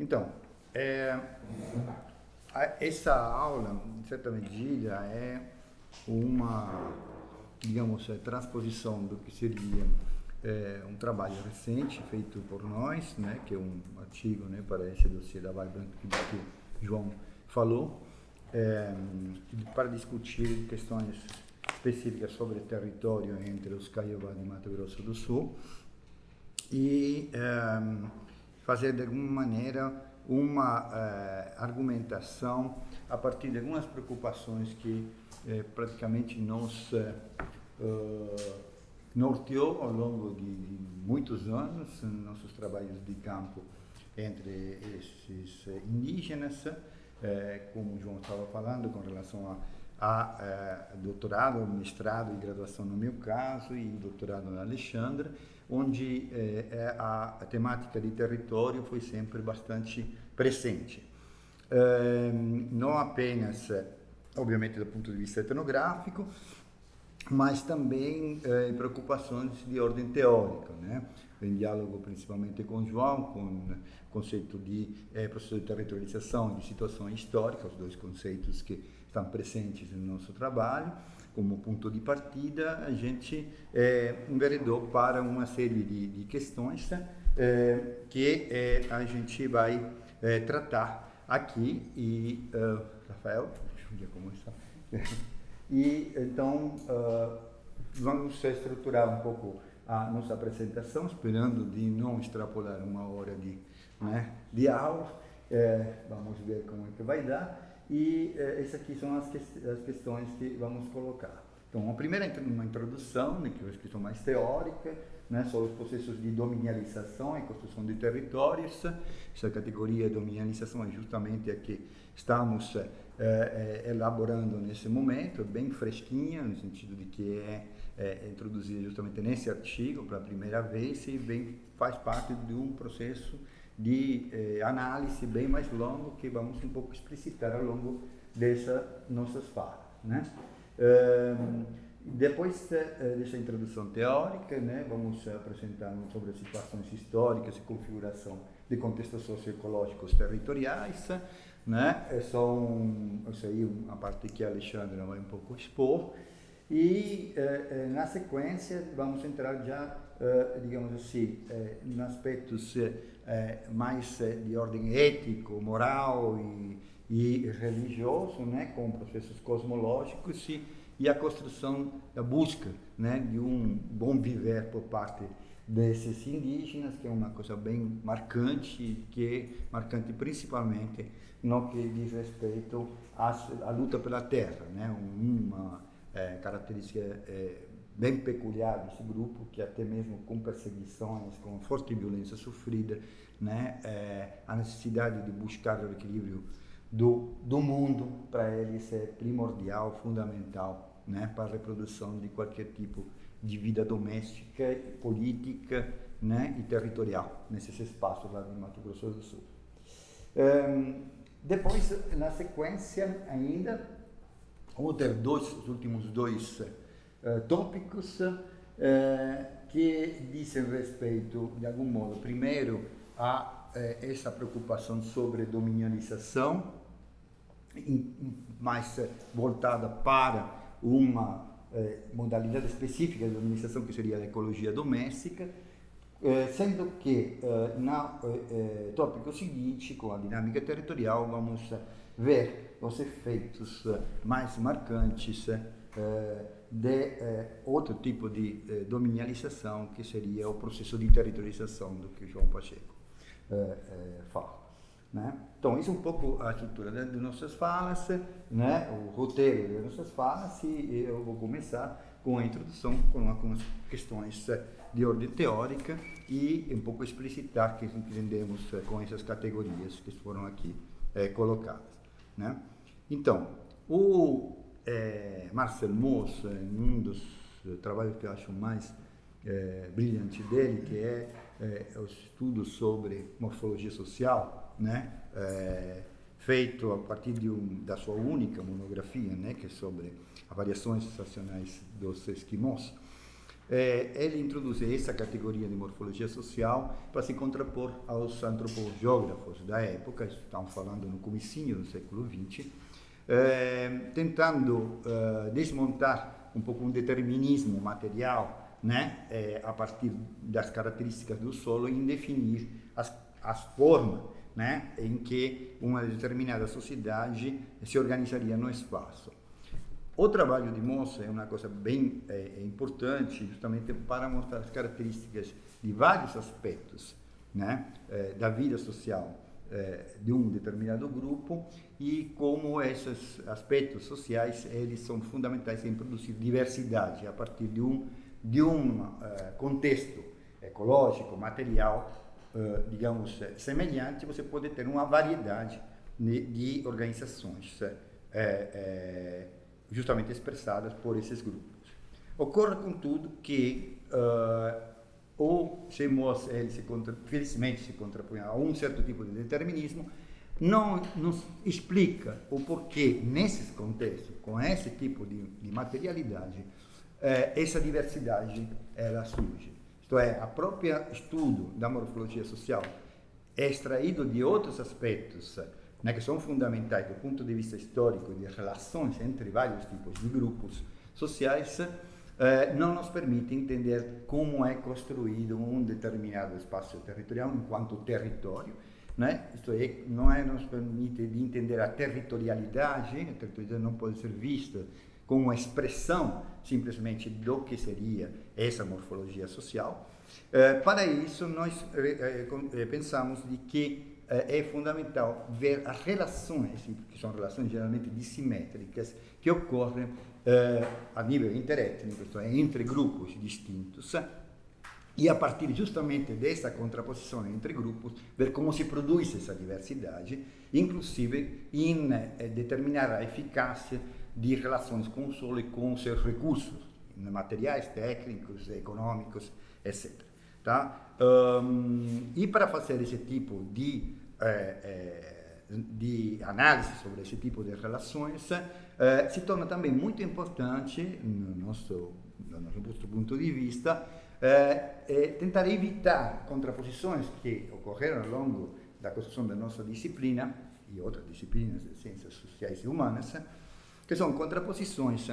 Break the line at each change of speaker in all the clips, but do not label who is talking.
Então, essa aula, em certa medida, é uma, digamos, transposição do que seria um trabalho recente feito por nós, né, que é um artigo, né, para esse dossiê da Vibrant que João falou, para discutir questões específicas sobre território entre os Caiobá e Mato Grosso do Sul e fazer de alguma maneira uma argumentação a partir de algumas preocupações que praticamente nos norteou ao longo de muitos anos nossos trabalhos de campo entre esses indígenas, como o João estava falando, com relação a doutorado, mestrado e graduação no meu caso, e doutorado na Alexandra, onde a temática de território foi sempre bastante presente. Não apenas, obviamente, do ponto de vista etnográfico, mas também preocupações de ordem teórica, né? Em diálogo principalmente com o João, com o conceito de processo de territorialização e de situação histórica, os dois conceitos que estão presentes no nosso trabalho. Como ponto de partida, a gente enveredou para uma série de questões que a gente vai tratar aqui. E, Rafael, deixa eu começar. E então vamos estruturar um pouco a nossa apresentação, esperando de não extrapolar uma hora de aula. Vamos ver como é que vai dar. E essas aqui são as questões que vamos colocar. Então, a primeira é uma introdução, né, que é uma questão mais teórica, né, sobre os processos de dominialização e construção de territórios. Essa categoria de dominialização é justamente a que estamos elaborando nesse momento, bem fresquinha, no sentido de que é introduzida justamente nesse artigo pela primeira vez e faz parte de um processo de análise bem mais longo que vamos um pouco explicitar ao longo dessas nossas falas, né? Depois dessa introdução teórica, né, vamos apresentar sobre as situações históricas e configuração de contextos socioecológicos territoriais, né? Isso aí é uma parte que a Alexandra vai um pouco expor. E na sequência vamos entrar já, digamos assim, em aspectos mais de ordem ético, moral e religioso, né, com processos cosmológicos e a construção, a busca, né, de um bom viver por parte desses indígenas, que é uma coisa bem marcante, principalmente no que diz respeito à luta pela terra, né, uma característica bem peculiar desse grupo, que até mesmo com perseguições, com forte violência sofrida, né, a necessidade de buscar o equilíbrio do mundo, para eles é primordial, fundamental, né, para a reprodução de qualquer tipo de vida doméstica, política, né, e territorial, nesses espaços lá de Mato Grosso do Sul. Depois, na sequência ainda, vamos ter os últimos dois tópicos que dizem respeito, de algum modo, primeiro a essa preocupação sobre dominialização, mais voltada para uma modalidade específica de dominialização, que seria a ecologia doméstica, sendo que no tópico seguinte, com a dinâmica territorial, vamos ver os efeitos mais marcantes de outro tipo de dominialização, que seria o processo de territorialização do que João Pacheco fala. Né? Então, isso é um pouco a estrutura das nossas falas, né? O roteiro das nossas falas, e eu vou começar com a introdução, com algumas questões de ordem teórica e um pouco explicitar o que entendemos com essas categorias que foram aqui colocadas. Né? Então, o Marcel Mauss, um dos trabalhos que eu acho mais brilhante dele, que é os estudos sobre morfologia social, né, feito a partir da sua única monografia, né, que é sobre as variações estacionais dos esquimós, ele introduz essa categoria de morfologia social para se contrapor aos antropogeógrafos da época, estamos falando no comecinho do século XX, tentando desmontar um pouco um determinismo material, né, a partir das características do solo, em definir as formas, né, em que uma determinada sociedade se organizaria no espaço. O trabalho de Mossa é uma coisa bem importante, justamente para mostrar as características de vários aspectos, né, da vida social de um determinado grupo, e como esses aspectos sociais eles são fundamentais em produzir diversidade a partir de um contexto ecológico, material, digamos, semelhante. Você pode ter uma variedade de organizações justamente expressadas por esses grupos. Ocorre, contudo, que o CMOS, felizmente, se contrapõe a um certo tipo de determinismo, não nos explica o porquê, nesses contextos, com esse tipo de materialidade, essa diversidade ela surge. Isto é, a própria estudo da morfologia social é extraído de outros aspectos, né, que são fundamentais do ponto de vista histórico de relações entre vários tipos de grupos sociais, não nos permite entender como é construído um determinado espaço territorial enquanto território, né? Isto é, não nos permite de entender a territorialidade não pode ser vista como uma expressão simplesmente do que seria essa morfologia social. Para isso, nós pensamos de que é fundamental ver as relações, que são relações geralmente dissimétricas, que ocorrem a nível interétnico, isto é, entre grupos distintos, e a partir justamente dessa contraposição entre grupos, ver como se produz essa diversidade, inclusive em determinar a eficácia de relações com o solo e com os seus recursos, materiais, técnicos, econômicos, etc. Tá? E para fazer esse tipo de análise sobre esse tipo de relações, se torna também muito importante, do nosso ponto de vista, tentar evitar contraposições que ocorreram ao longo da construção da nossa disciplina e outras disciplinas de ciências sociais e humanas, que são contraposições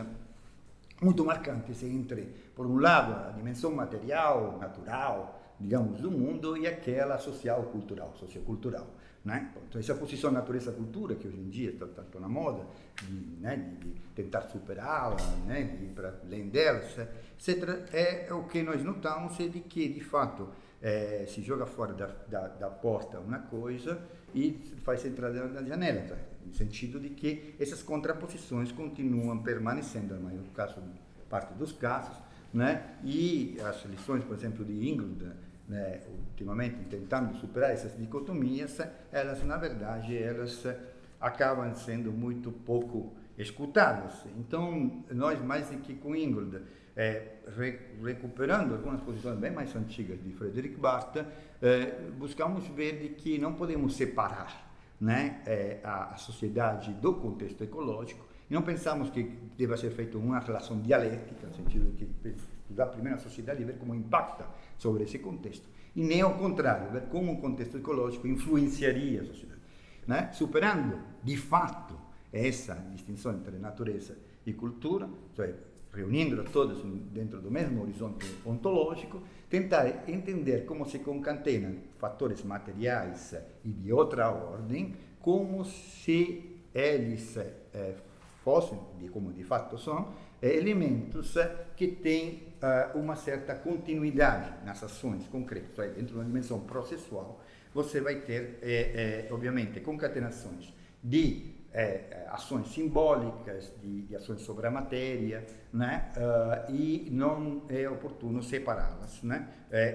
muito marcantes entre, por um lado, a dimensão material, natural, digamos, do mundo, e aquela social-cultural, sociocultural, né? Então, essa posição natureza-cultura, que hoje em dia está tanto na moda, de tentar superá-la, né, de ir para além delas, etc., é o que nós notamos, é de que, de fato, se joga fora da porta uma coisa e faz entrar na janela, tá? No sentido de que essas contraposições continuam permanecendo, na maior parte dos casos, né? E as lições, por exemplo, de Ingrid, né, ultimamente tentando superar essas dicotomias, elas, na verdade, acabam sendo muito pouco escutadas. Então, nós, mais do que com Ingrid, recuperando algumas posições bem mais antigas de Frederic Barth, buscamos ver de que não podemos separar, né, a sociedade do contexto ecológico, e não pensamos que deva ser feita uma relação dialética, no sentido de que estudar primeiro a sociedade e ver como impacta sobre esse contexto, e nem ao contrário, ver como o contexto ecológico influenciaria a sociedade, né? Superando, de fato, essa distinção entre natureza e cultura, cioè reunindo todas dentro do mesmo horizonte ontológico, tentar entender como se concatenam fatores materiais e de outra ordem, como se eles fossem, como de fato são, elementos que têm uma certa continuidade nas ações concretas. Então, dentro de uma dimensão processual, você vai ter, obviamente, concatenações de ações simbólicas, de ações sobre a matéria, né? E não é oportuno separá-las, né?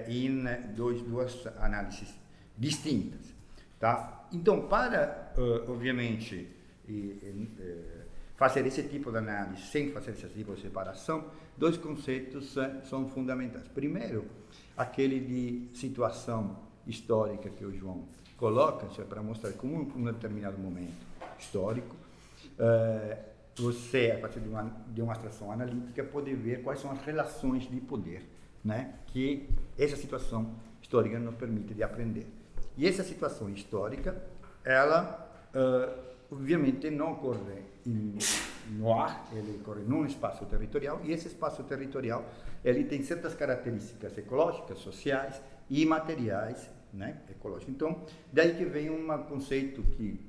Em duas análises distintas. Tá? Então, para, obviamente, fazer esse tipo de análise sem fazer esse tipo de separação, dois conceitos são fundamentais. Primeiro, aquele de situação histórica que o João coloca, para mostrar como em um determinado momento histórico, você, a partir de uma abstração analítica, pode ver quais são as relações de poder né, que essa situação histórica nos permite de aprender. E essa situação histórica, ela obviamente não ocorre no ar, ele ocorre num espaço territorial, e esse espaço territorial ele tem certas características ecológicas, sociais e materiais, né, ecológicas. Então, daí que vem um conceito que,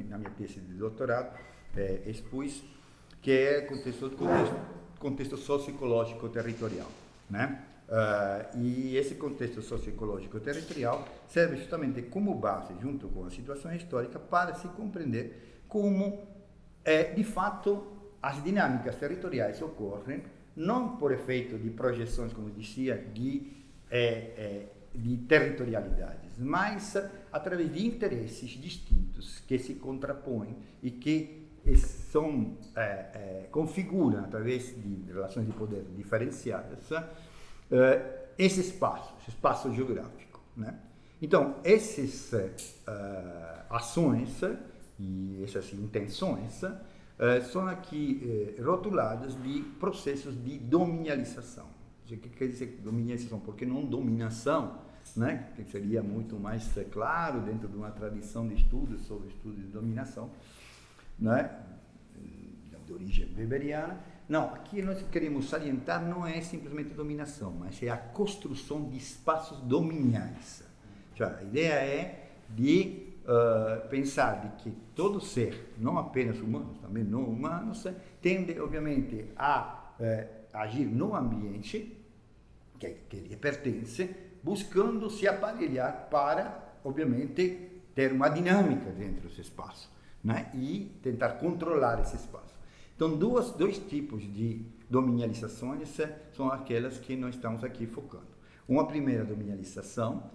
na minha tese de doutorado, expus, que é contexto socioecológico territorial, né? E esse contexto socioecológico territorial serve justamente como base, junto com a situação histórica, para se compreender como, de fato, as dinâmicas territoriais ocorrem, não por efeito de projeções, como dizia, de territorialidades, mas através de interesses distintos que se contrapõem e que configuram, através de relações de poder diferenciadas, esse espaço geográfico, né? Então, essas ações e essas intenções são aqui rotuladas de processos de dominialização. O que quer dizer dominialização? Porque não dominação, né? Que seria muito mais claro dentro de uma tradição de estudos sobre estudos de dominação, né? De origem weberiana. Não, aqui nós queremos salientar não é simplesmente dominação, mas é a construção de espaços dominiais. A ideia é de pensar de que todo ser, não apenas humanos, também não humanos, tende, obviamente, a agir no ambiente que lhe pertence, buscando se aparelhar para, obviamente, ter uma dinâmica dentro desse espaço, né? E tentar controlar esse espaço. Então, dois tipos de dominializações são aquelas que nós estamos aqui focando. Uma primeira dominialização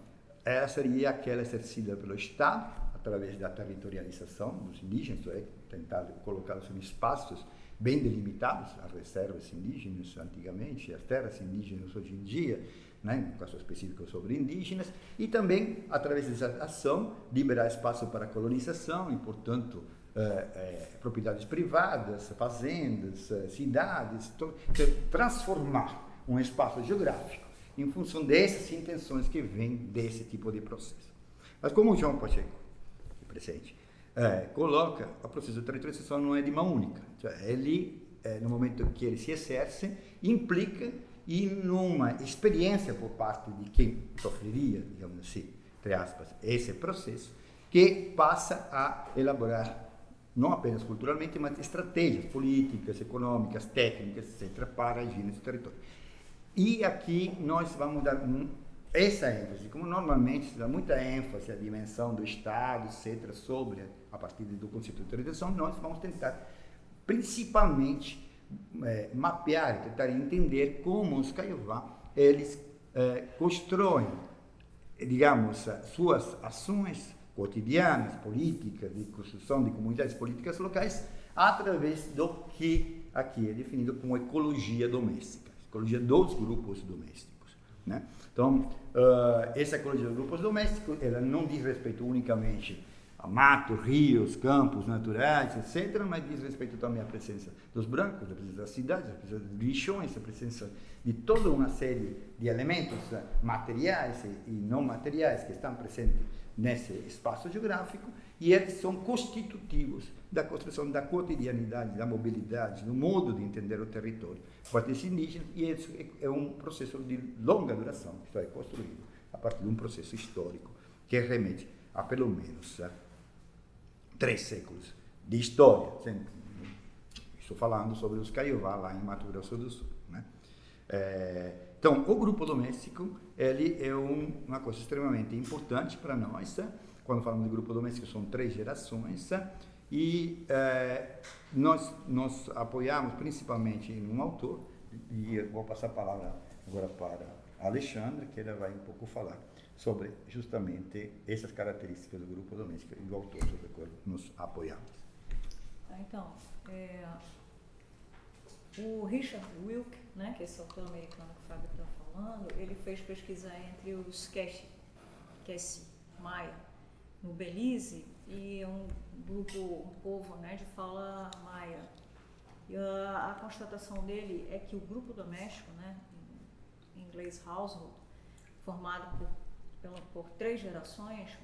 seria aquela exercida pelo Estado, através da territorialização dos indígenas, isto é, tentar colocá-los em espaços bem delimitados, as reservas indígenas antigamente, as terras indígenas hoje em dia, né, no caso específico sobre indígenas, e também, através dessa ação, liberar espaço para a colonização e, portanto, propriedades privadas, fazendas, cidades, transformar um espaço geográfico em função dessas intenções que vêm desse tipo de processo. Mas como o João Pacheco, presente, coloca, o processo de territorialização não é de mão única. Ele, no momento que ele se exerce, implica em uma experiência por parte de quem sofreria, digamos assim, entre aspas, esse processo, que passa a elaborar não apenas culturalmente, mas estratégias políticas, econômicas, técnicas, etc., para agir nesse território. E aqui nós vamos dar essa ênfase, como normalmente se dá muita ênfase à dimensão do Estado, etc., sobre, a partir do conceito de territorialização, nós vamos tentar, principalmente, mapear e tentar entender como os Caiová, eles constroem, digamos, suas ações cotidianas, políticas, de construção de comunidades políticas locais, através do que aqui é definido como ecologia doméstica, ecologia dos grupos domésticos, né? Então, essa ecologia dos grupos domésticos, ela não diz respeito unicamente a mato, rios, campos naturais, etc., mas diz respeito também à presença dos brancos, à presença das cidades, à presença dos lixões, à presença de toda uma série de elementos materiais e não materiais que estão presentes nesse espaço geográfico, e eles são constitutivos da construção da cotidianidade, da mobilidade, do modo de entender o território por parte indígenas, e isso é um processo de longa duração, que é construído a partir de um processo histórico que remete a pelo menos 3 séculos de história. Estou falando sobre os Caiová lá em Mato Grosso do Sul, né? Então, o grupo doméstico, ele é uma coisa extremamente importante para nós. Quando falamos de grupo doméstico, são 3 gerações, e nós apoiamos principalmente em um autor, e eu vou passar a palavra agora para a Alexandra, que ela vai um pouco falar sobre justamente essas características do grupo doméstico e do autor sobre o qual nos apoiamos.
Então, o Richard Wilk, né, que é esse autor americano que o Fábio está falando, ele fez pesquisa entre os Kessi Maia, no Belize, e um povo, né, de fala maia. E a constatação dele é que o grupo doméstico, né, em inglês household, formado por 3 gerações,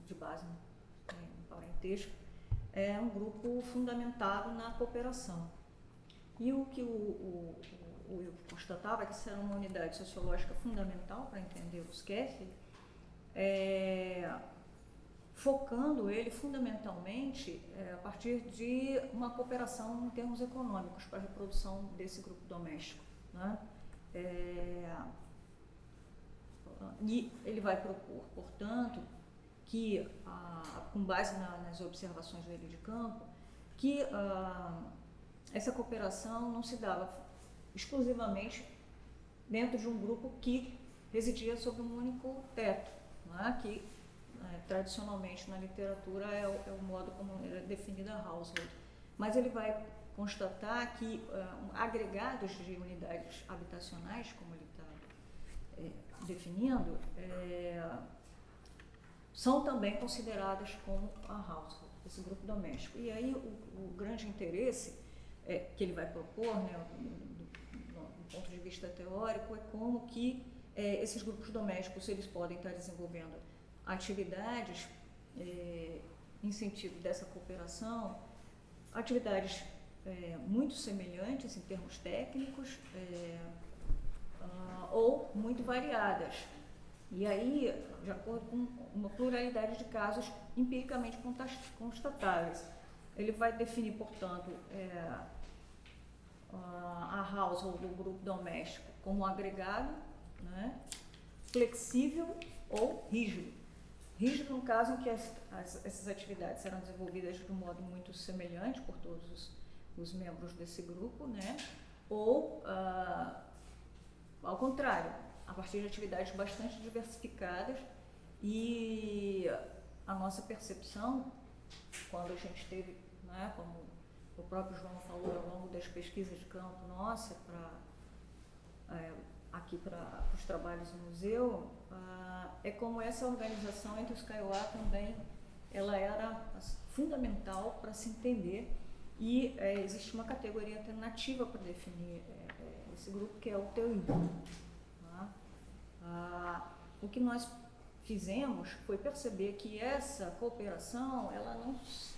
de base em parentesco, é um grupo fundamentado na cooperação. E o que o Will constatava é que isso era uma unidade sociológica fundamental para entender o SCEF, focando ele fundamentalmente a partir de uma cooperação em termos econômicos para a reprodução desse grupo doméstico, né? E ele vai propor, portanto, que, com base nas observações dele de campo, que essa cooperação não se dava exclusivamente dentro de um grupo que residia sob um único teto, né? Que tradicionalmente na literatura é o modo como é definida a household. Mas ele vai constatar que agregados de unidades habitacionais, como ele está definindo, são também consideradas como a household, esse grupo doméstico. E aí o grande interesse que ele vai propor, né, do ponto de vista teórico, é como que esses grupos domésticos eles podem estar desenvolvendo atividades em sentido dessa cooperação, atividades muito semelhantes em termos técnicos ou muito variadas. E aí, de acordo com uma pluralidade de casos empiricamente constatáveis. Ele vai definir, portanto, a household do grupo doméstico como agregado, né, flexível ou rígido. Rígido no caso em que essas atividades serão desenvolvidas de um modo muito semelhante por todos os membros desse grupo, né, ou, ao contrário, a partir de atividades bastante diversificadas. E a nossa percepção, quando a gente teve, né, como o próprio João falou, ao longo das pesquisas de campo nossa, aqui para os trabalhos do museu, é como essa organização entre os Kaiowá também, ela era fundamental para se entender, e existe uma categoria alternativa para definir esse grupo, que é o TEI. O que nós fizemos foi perceber que essa cooperação ela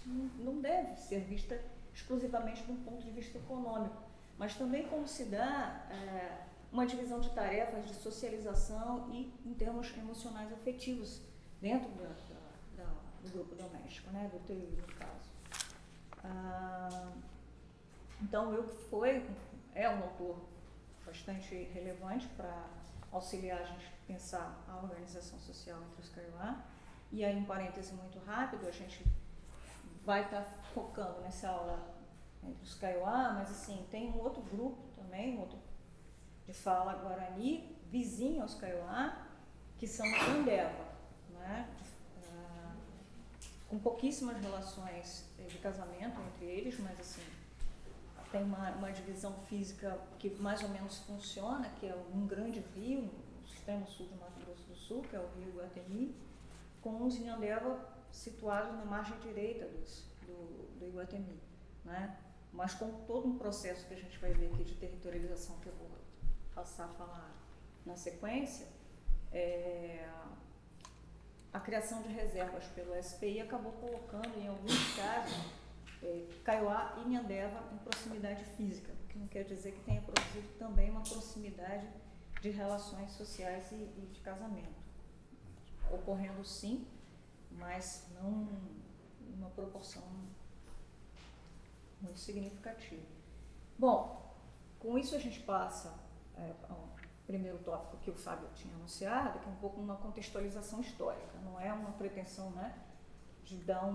não deve ser vista exclusivamente de um ponto de vista econômico, mas também como se dá uma divisão de tarefas de socialização e em termos emocionais afetivos dentro do grupo doméstico, né, do TEI no caso. Então, é um autor bastante relevante para auxiliar a gente a pensar a organização social entre os Kaiowá. E aí, um parêntese muito rápido, a gente vai estar focando nessa aula entre os Kaiowá, mas assim, tem um outro grupo também, um outro de fala guarani, vizinho aos Kaiowá, que são os Andeva, né? Com pouquíssimas relações de casamento entre eles, mas assim, tem uma divisão física que mais ou menos funciona, que é um grande rio no extremo sul de Mato Grosso do Sul, que é o rio Iguatemi, com os Inhandeva situados na margem direita do Iguatemi, né? Mas com todo um processo que a gente vai ver aqui de territorialização, que eu vou passar a falar na sequência, a criação de reservas pelo SPI acabou colocando, em alguns casos, Kaiowá e Inhandeva em proximidade física, o que não quer dizer que tenha produzido também uma proximidade de relações sociais e de casamento. Ocorrendo sim, mas não numa proporção muito significativa. Bom, com isso a gente passa ao primeiro tópico que o Fábio tinha anunciado, que é um pouco uma contextualização histórica, não é uma pretensão, né, de dar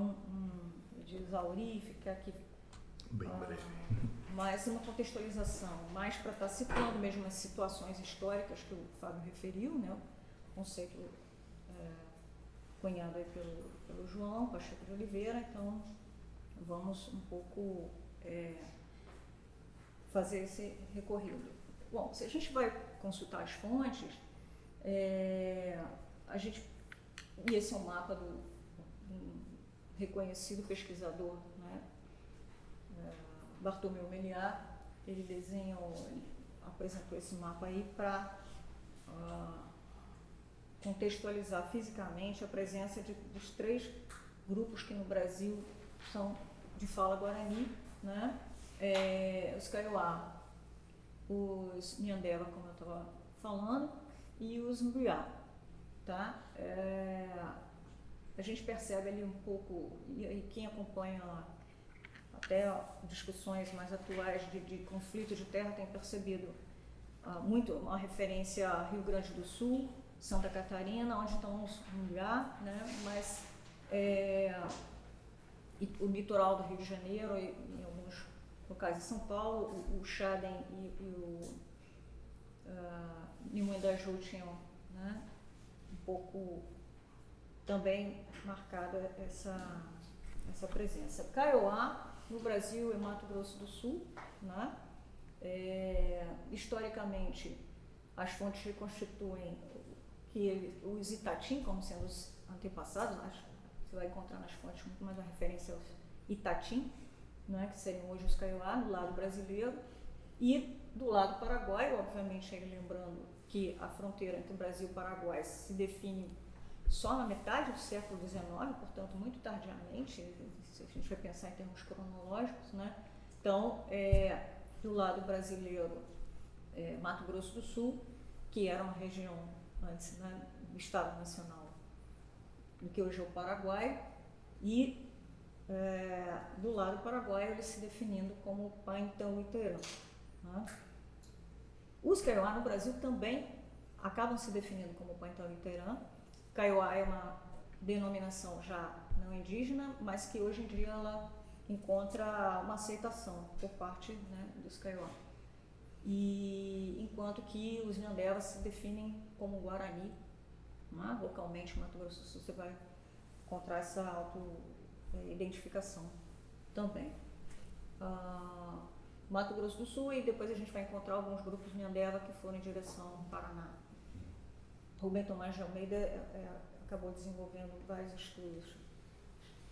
de exaurir, ficar aqui
bem breve,
mas uma contextualização mais para estar situando mesmo as situações históricas que o Fábio referiu, né, o conceito cunhado aí pelo João Pacheco de Oliveira. Então vamos um pouco fazer esse recorrido. Bom, se a gente vai consultar as fontes, a gente, e esse é um mapa do reconhecido pesquisador, né, Bartholomew Meliard, ele apresentou esse mapa aí para contextualizar fisicamente a presença dos 3 grupos que no Brasil são de fala guarani, né? Os Kaiowá, os Nhandeva, como eu estava falando, e os Ngriá, tá? A gente percebe ali um pouco, e quem acompanha até discussões mais atuais de conflito de terra tem percebido muito uma referência a Rio Grande do Sul, Santa Catarina, onde estão os Ngriá, né? Mas e o litoral do Rio de Janeiro e em alguns locais de São Paulo, o Xadem e o Nimandaju tinham, né, um pouco também marcada essa presença. Kaiowá, no Brasil e Mato Grosso do Sul, né? Historicamente, as fontes reconstituem que os Itatim, como sendo os antepassados, você vai encontrar nas fontes muito mais uma referência aos Itatim, né, que seriam hoje os Kaiowá, do lado brasileiro, e do lado paraguaio, obviamente, aí lembrando que a fronteira entre o Brasil e o Paraguai se define só na metade do século XIX, portanto, muito tardiamente, se a gente vai pensar em termos cronológicos, né? Então, do lado brasileiro, Mato Grosso do Sul, que era uma região antes, né, do Estado Nacional do que hoje é o Paraguai, e do lado paraguaio ele se definindo como Paintão Iterã, né? Os Kaiowá no Brasil também acabam se definindo como Paintão Iterã. Kaiowá é uma denominação já não indígena, mas que hoje em dia ela encontra uma aceitação por parte, né, dos Kaiowá. E enquanto que os Nhandevas se definem como Guarani, né? Localmente, no Mato Grosso do Sul, você vai encontrar essa auto-identificação também. Mato Grosso do Sul, e depois a gente vai encontrar alguns grupos Nhandeva que foram em direção ao Paraná. Rubem Tomás de Almeida acabou desenvolvendo vários estudos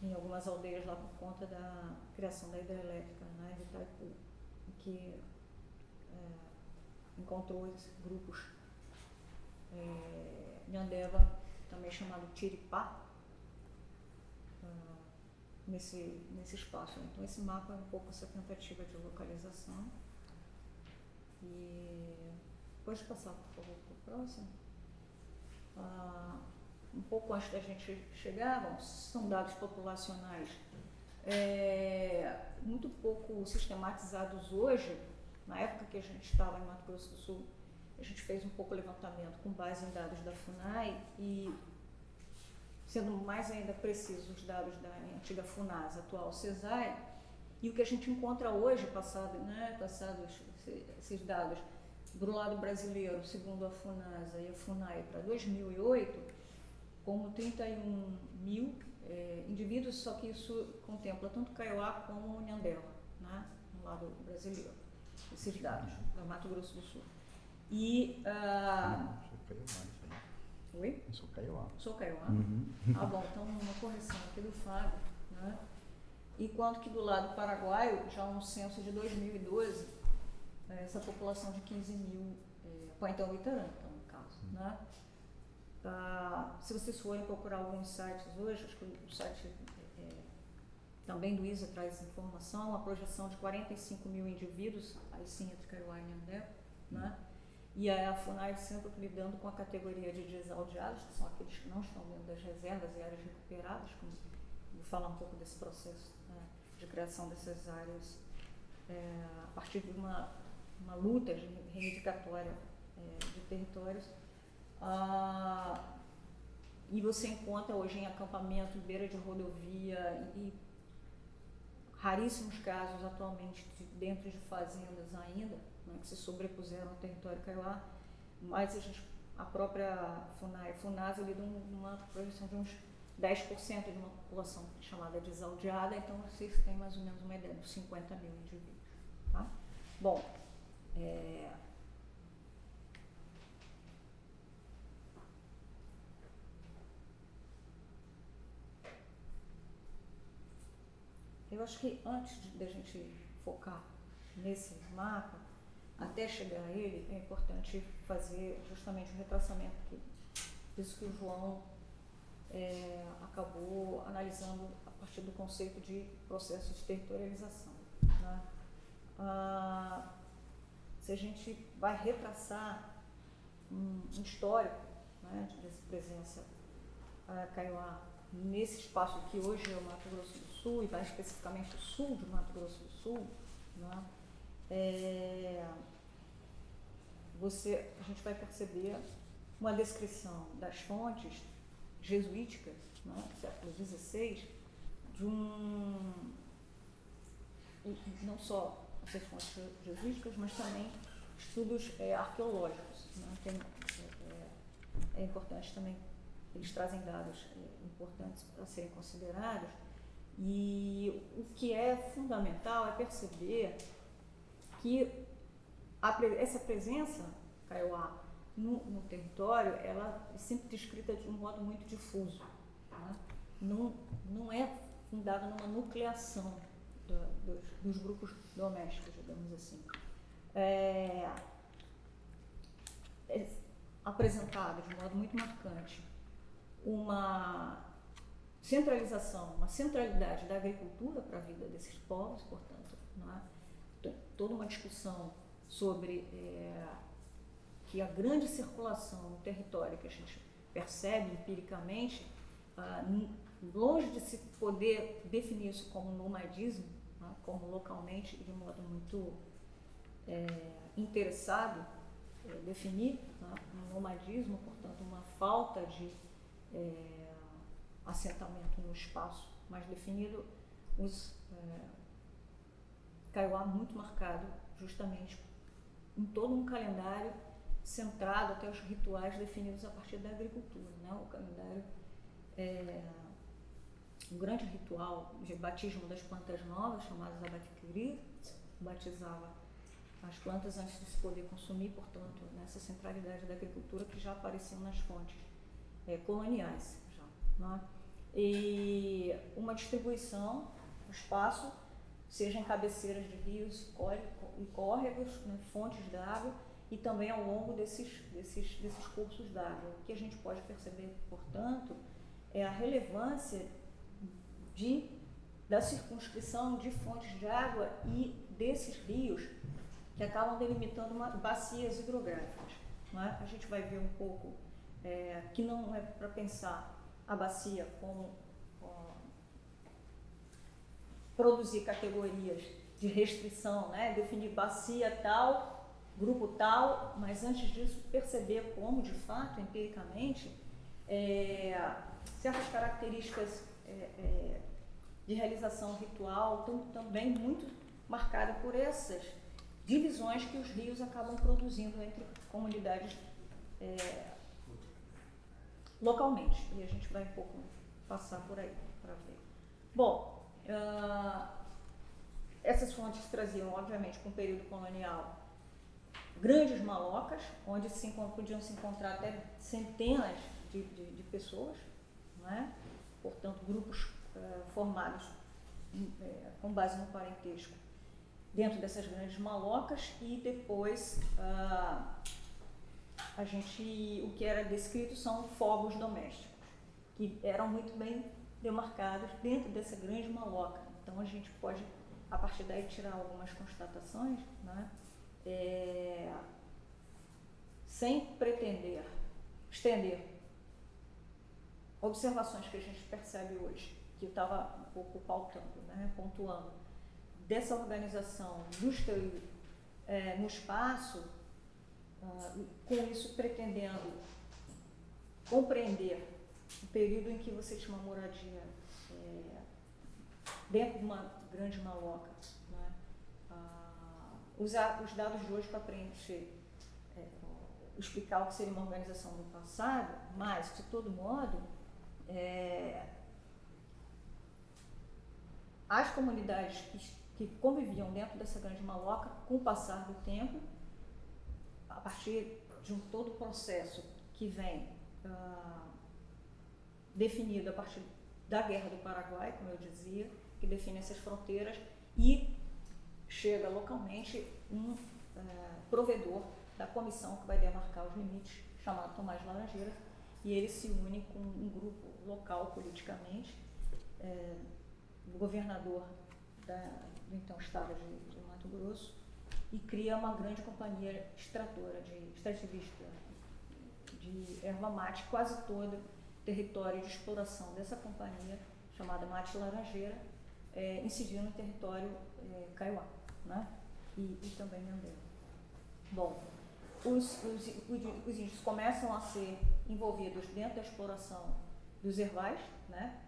em algumas aldeias lá por conta da criação da hidrelétrica, né, de Itaipu, que encontrou esses grupos Nhandeva, também chamado Tiripá, nesse espaço. Então esse mapa é um pouco essa tentativa de localização. E pode passar, por favor, para o próximo. Um pouco antes da gente chegar, são dados populacionais muito pouco sistematizados hoje. Na época que a gente estava em Mato Grosso do Sul, a gente fez um pouco levantamento com base em dados da FUNAI e, sendo mais ainda precisos, os dados da antiga FUNASA, atual CESAI, e o que a gente encontra hoje, passados esses dados do lado brasileiro, segundo a FUNASA e a FUNAI para 2008, como 31 mil indivíduos, só que isso contempla tanto Kaiowá como Nhandeva, né, no lado brasileiro, esses dados, do Mato Grosso do Sul. E Oi?
Eu sou Kaiowá.
Sou Kaiowá?
Uhum.
Bom, então uma correção aqui do Fábio, né? Enquanto que do lado paraguaio, já um censo de 2012, essa população de 15 mil, Paintão Iterã, então, no caso, né? Se vocês forem procurar alguns sites hoje, acho que o site também do ISA traz informação, uma projeção de 45 mil indivíduos, aí sim entre Kaiowá e Nhandeva, né? E a FUNAI sempre lidando com a categoria de desaldeados, que são aqueles que não estão dentro das reservas e áreas recuperadas, vou falar um pouco desse processo, né, de criação dessas áreas a partir de uma luta reivindicatória de territórios. E você encontra hoje em acampamento, em beira de rodovia e raríssimos casos atualmente dentro de fazendas ainda, né, que se sobrepuseram ao território Kaiowá, mas a própria FUNAI e FUNASA lidam numa projeção de uns 10% de uma população chamada desaldeada, então vocês têm mais ou menos uma ideia de 50 mil indivíduos. Tá? Bom, eu acho que antes da gente focar nesse mapa, até chegar a ele, é importante fazer justamente o retraçamento aqui. Isso que o João acabou analisando a partir do conceito de processo de territorialização. Né? Se a gente vai retraçar um histórico, né, dessa presença kaiowá nesse espaço que hoje é o Mato Grosso do Sul, e mais especificamente o sul do Mato Grosso do Sul, né, a gente vai perceber uma descrição das fontes jesuíticas, né, do século XVI, não só essas fontes jesuíticas, mas também estudos arqueológicos. Né, é importante também, eles trazem dados importantes para serem considerados, e o que é fundamental é perceber que essa presença kaiowá no território, ela é sempre descrita de um modo muito difuso. Né? Não é fundada numa nucleação dos grupos domésticos, digamos assim. É apresentada de um modo muito marcante uma centralização, uma centralidade da agricultura para a vida desses povos, portanto, né? Toda uma discussão sobre que a grande circulação no território que a gente percebe empiricamente, longe de se poder definir isso como nomadismo, né, como localmente, de modo muito interessado, definir, né, um nomadismo, portanto, uma falta de assentamento no espaço mais definido, os kaiowá muito marcado justamente em todo um calendário centrado até os rituais definidos a partir da agricultura. Né? O calendário, um grande ritual de batismo das plantas novas, chamadas abatikiri, batizava as plantas antes de se poder consumir, portanto, nessa centralidade da agricultura que já apareceu nas fontes coloniais. Né? E uma distribuição do espaço, seja em cabeceiras de rios e córregos, né, fontes d'água, e também ao longo desses cursos d'água. O que a gente pode perceber, portanto, é a relevância da circunscrição de fontes de água e desses rios que acabam delimitando bacias hidrográficas. Não é? A gente vai ver um pouco que não é para pensar a bacia como produzir categorias de restrição, né? Definir bacia tal, grupo tal, mas antes disso perceber como, de fato, empiricamente, certas características de realização ritual estão também muito marcadas por essas divisões que os rios acabam produzindo entre comunidades localmente. E a gente vai um pouco passar por aí para ver. Bom, essas fontes traziam, obviamente, com o período colonial, grandes malocas, onde podiam se encontrar até centenas de pessoas, não é? Portanto, grupos formados com base no parentesco dentro dessas grandes malocas, e depois o que era descrito são fogos domésticos, que eram muito bem demarcados dentro dessa grande maloca. Então a gente pode, a partir daí, tirar algumas constatações, né? Sem pretender estender observações que a gente percebe hoje, que eu estava um pouco pautando, né? Pontuando, dessa organização no espaço, com isso pretendendo compreender o período em que você tinha uma moradia dentro de uma grande maloca, né? Usar os dados de hoje para preencher, explicar o que seria uma organização no passado, mas, de todo modo, as comunidades que conviviam dentro dessa grande maloca, com o passar do tempo, a partir de todo o processo que vem definido a partir da Guerra do Paraguai, como eu dizia, que define essas fronteiras, e chega localmente provedor da comissão que vai demarcar os limites, chamado Tomás Laranjeira, e ele se une com um grupo local politicamente, o governador do então estado de Mato Grosso, e cria uma grande companhia extrativista de erva mate, quase todo o território de exploração dessa companhia, chamada Mate Laranjeira, incidindo no território Kaiowá, né? e também Mandela. Bom, os índios começam a ser envolvidos dentro da exploração dos ervais, né?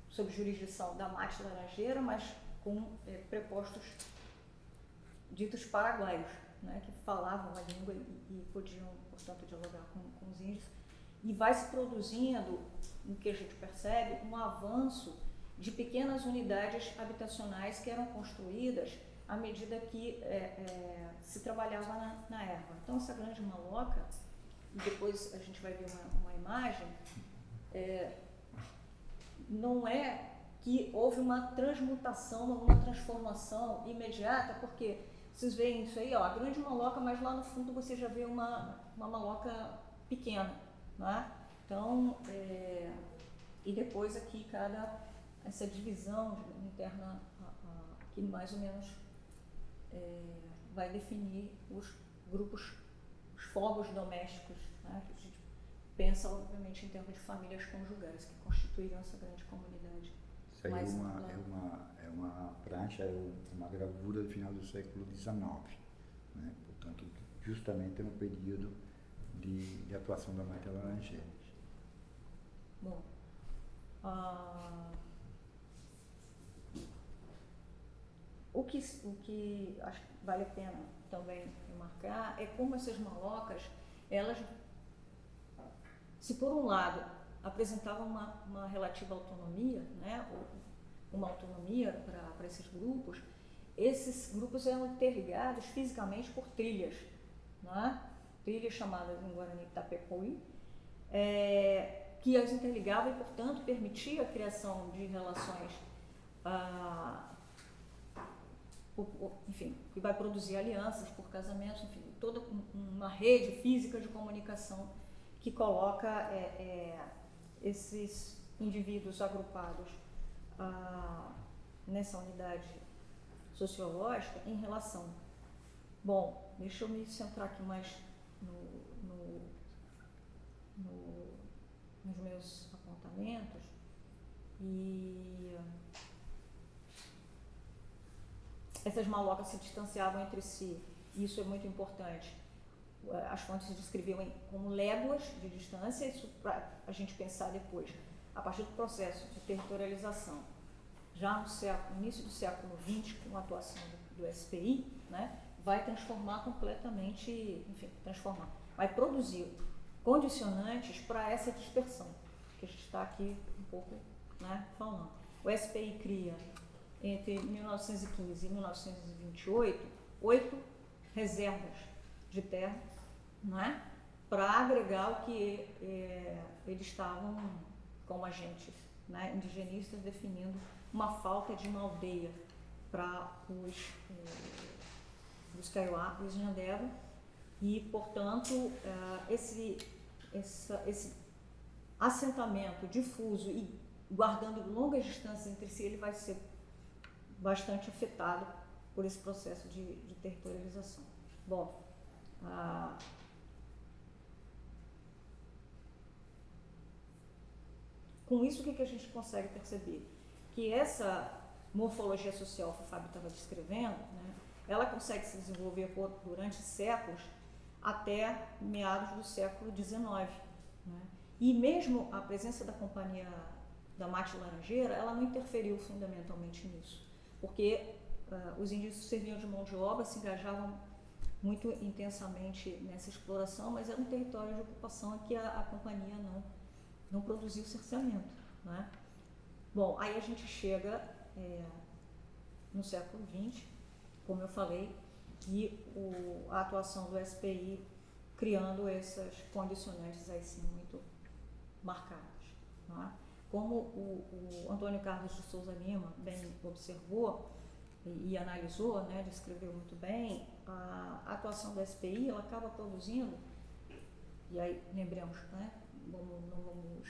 Sob jurisdição da Mate Laranjeira, mas com prepostos ditos paraguaios, né? Que falavam a língua e podiam, portanto, dialogar com os índios. E vai se produzindo, no que a gente percebe, um avanço de pequenas unidades habitacionais que eram construídas à medida que se trabalhava na erva. Então, essa grande maloca, e depois a gente vai ver uma imagem, não é que houve uma transmutação, uma transformação imediata, porque vocês veem isso aí, ó, a grande maloca, mas lá no fundo você já vê uma maloca pequena, né? Então, e depois aqui essa divisão interna que mais ou menos vai definir os grupos, os fogos domésticos, né? Que a gente pensa, obviamente, em termos de famílias conjugais que constituíram essa grande comunidade.
Isso aí é uma prancha, uma gravura do final do século XIX, né? Portanto, justamente no período de atuação da Mate Laranjeira.
Bom, o que acho que vale a pena também remarcar é como essas malocas, elas, se por um lado apresentavam uma relativa autonomia, né, uma autonomia para esses grupos eram interligados fisicamente por trilhas, né, trilhas chamadas em Guarani Tapecuí, que as interligavam e, portanto, permitia a criação de relações, enfim, que vai produzir alianças por casamentos, enfim, toda uma rede física de comunicação que coloca esses indivíduos agrupados nessa unidade sociológica em relação. Bom, deixa eu me centrar aqui mais nos meus apontamentos e essas malocas se distanciavam entre si, isso é muito importante. As fontes descreviam como léguas de distância, isso para a gente pensar depois, a partir do processo de territorialização. Já no início do século XX, com a atuação do SPI, né, vai transformar completamente, enfim, vai produzir condicionantes para essa dispersão, que a gente está aqui um pouco, né, falando. O SPI cria, entre 1915 e 1928, 8 reservas de terra, né, para agregar o que eles estavam, como agentes, né, indigenistas, definindo uma falta de uma aldeia para os Kaiowá e os Nhandeva, e, portanto, esse assentamento difuso e guardando longas distâncias entre si, ele vai ser bastante afetado por esse processo de territorialização. Bom, com isso, o que a gente consegue perceber? Que essa morfologia social que o Fábio estava descrevendo, né, ela consegue se desenvolver durante séculos até meados do século XIX. Né? E mesmo a presença da companhia da Mate Laranjeira, ela não interferiu fundamentalmente nisso, porque os índios serviam de mão de obra, se engajavam muito intensamente nessa exploração, mas era um território de ocupação em que a companhia não produziu cerceamento. Né? Bom, aí a gente chega no século XX, como eu falei, e a atuação do SPI criando essas condicionantes aí sim muito marcadas. Né? Como o Antônio Carlos de Souza Lima bem observou, e analisou, né, descreveu muito bem, a atuação da SPI, ela acaba produzindo, e aí lembramos, né, não vamos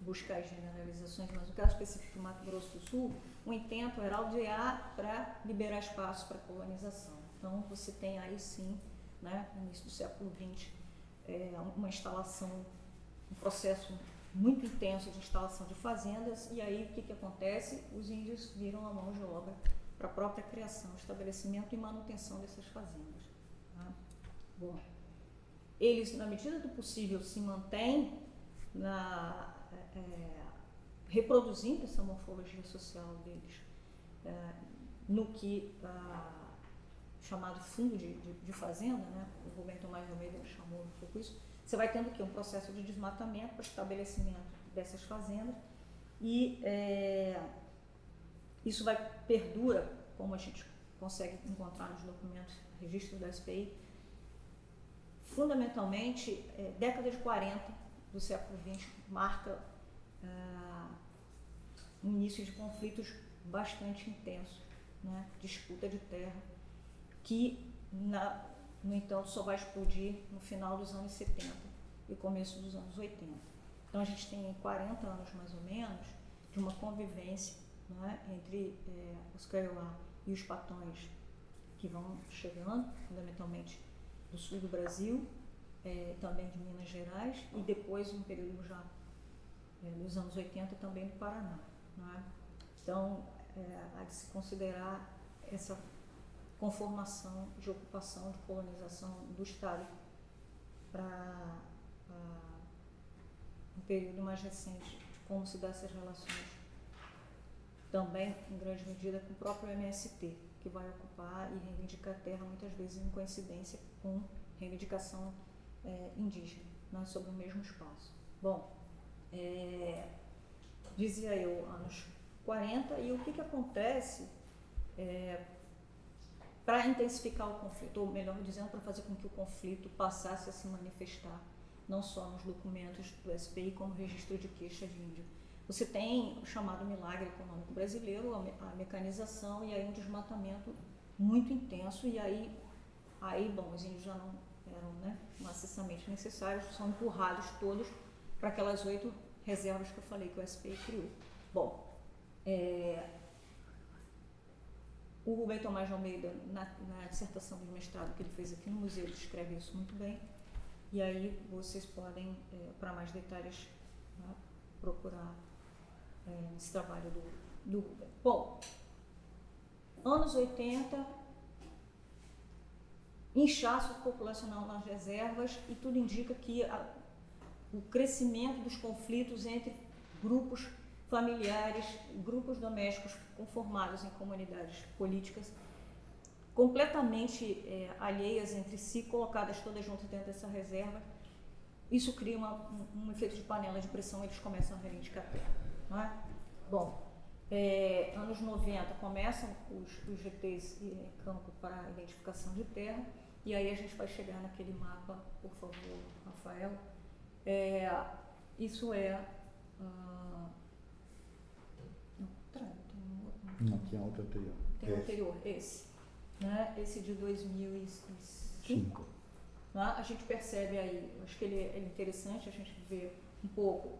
buscar generalizações, mas no caso específico do Mato Grosso do Sul, o intento era aldear para liberar espaço para colonização. Então você tem aí sim, né, no início do século XX, uma instalação, um processo muito intenso de instalação de fazendas, e aí o que acontece? Os índios viram a mão de obra para a própria criação, estabelecimento e manutenção dessas fazendas. Tá? Bom, eles, na medida do possível, se mantêm reproduzindo essa morfologia social deles, no que chamado fundo de fazenda, né? O Rubem Tomás de Almeida chamou um pouco isso. Você vai tendo aqui um processo de desmatamento para estabelecimento dessas fazendas e isso perdura, como a gente consegue encontrar nos documentos, registros da SPI, fundamentalmente, década de 40 do século XX marca o início de conflitos bastante intensos, né? Disputa de terra, que, no entanto, só vai explodir no final dos anos 70 e começo dos anos 80. Então, a gente tem 40 anos, mais ou menos, de uma convivência, né, entre os Kaiowá e os Patões, que vão chegando, fundamentalmente, do sul do Brasil, também de Minas Gerais, e depois, um período já dos anos 80, também do Paraná. Né? Então, há de se considerar essa conformação de ocupação, de colonização do Estado para um período mais recente, de como se dá essas relações, também, em grande medida, com o próprio MST, que vai ocupar e reivindicar a terra, muitas vezes em coincidência com reivindicação indígena, né, sobre o mesmo espaço. Bom, dizia eu, anos 40, e o que acontece para intensificar o conflito, ou melhor dizendo, para fazer com que o conflito passasse a se manifestar, não só nos documentos do SPI, como registro de queixa de índio. Você tem o chamado milagre econômico brasileiro, a mecanização, e aí um desmatamento muito intenso, e aí bom, os índios já não eram, né, maciçamente necessários, são empurrados todos para aquelas 8 reservas que eu falei que o SPI criou. Bom, o Rubem Tomás de Almeida, na dissertação de mestrado que ele fez aqui no museu, ele descreve isso muito bem, e aí vocês podem, para mais detalhes, né, procurar esse trabalho do Rubem. Bom, anos 80, inchaço populacional nas reservas, e tudo indica que o crescimento dos conflitos entre grupos familiares, grupos domésticos conformados em comunidades políticas completamente alheias entre si, colocadas todas juntas dentro dessa reserva, isso cria um efeito de panela de pressão, e eles começam a reivindicar terra. Não é? Bom, anos 90 começam os GTs em campo para a identificação de terra, e aí a gente vai chegar naquele mapa, por favor, Rafael. Isso
Não, tinha outro anterior.
Tem o anterior, esse. Né? Esse de 2005. Né? A gente percebe aí, acho que ele é interessante a gente ver um pouco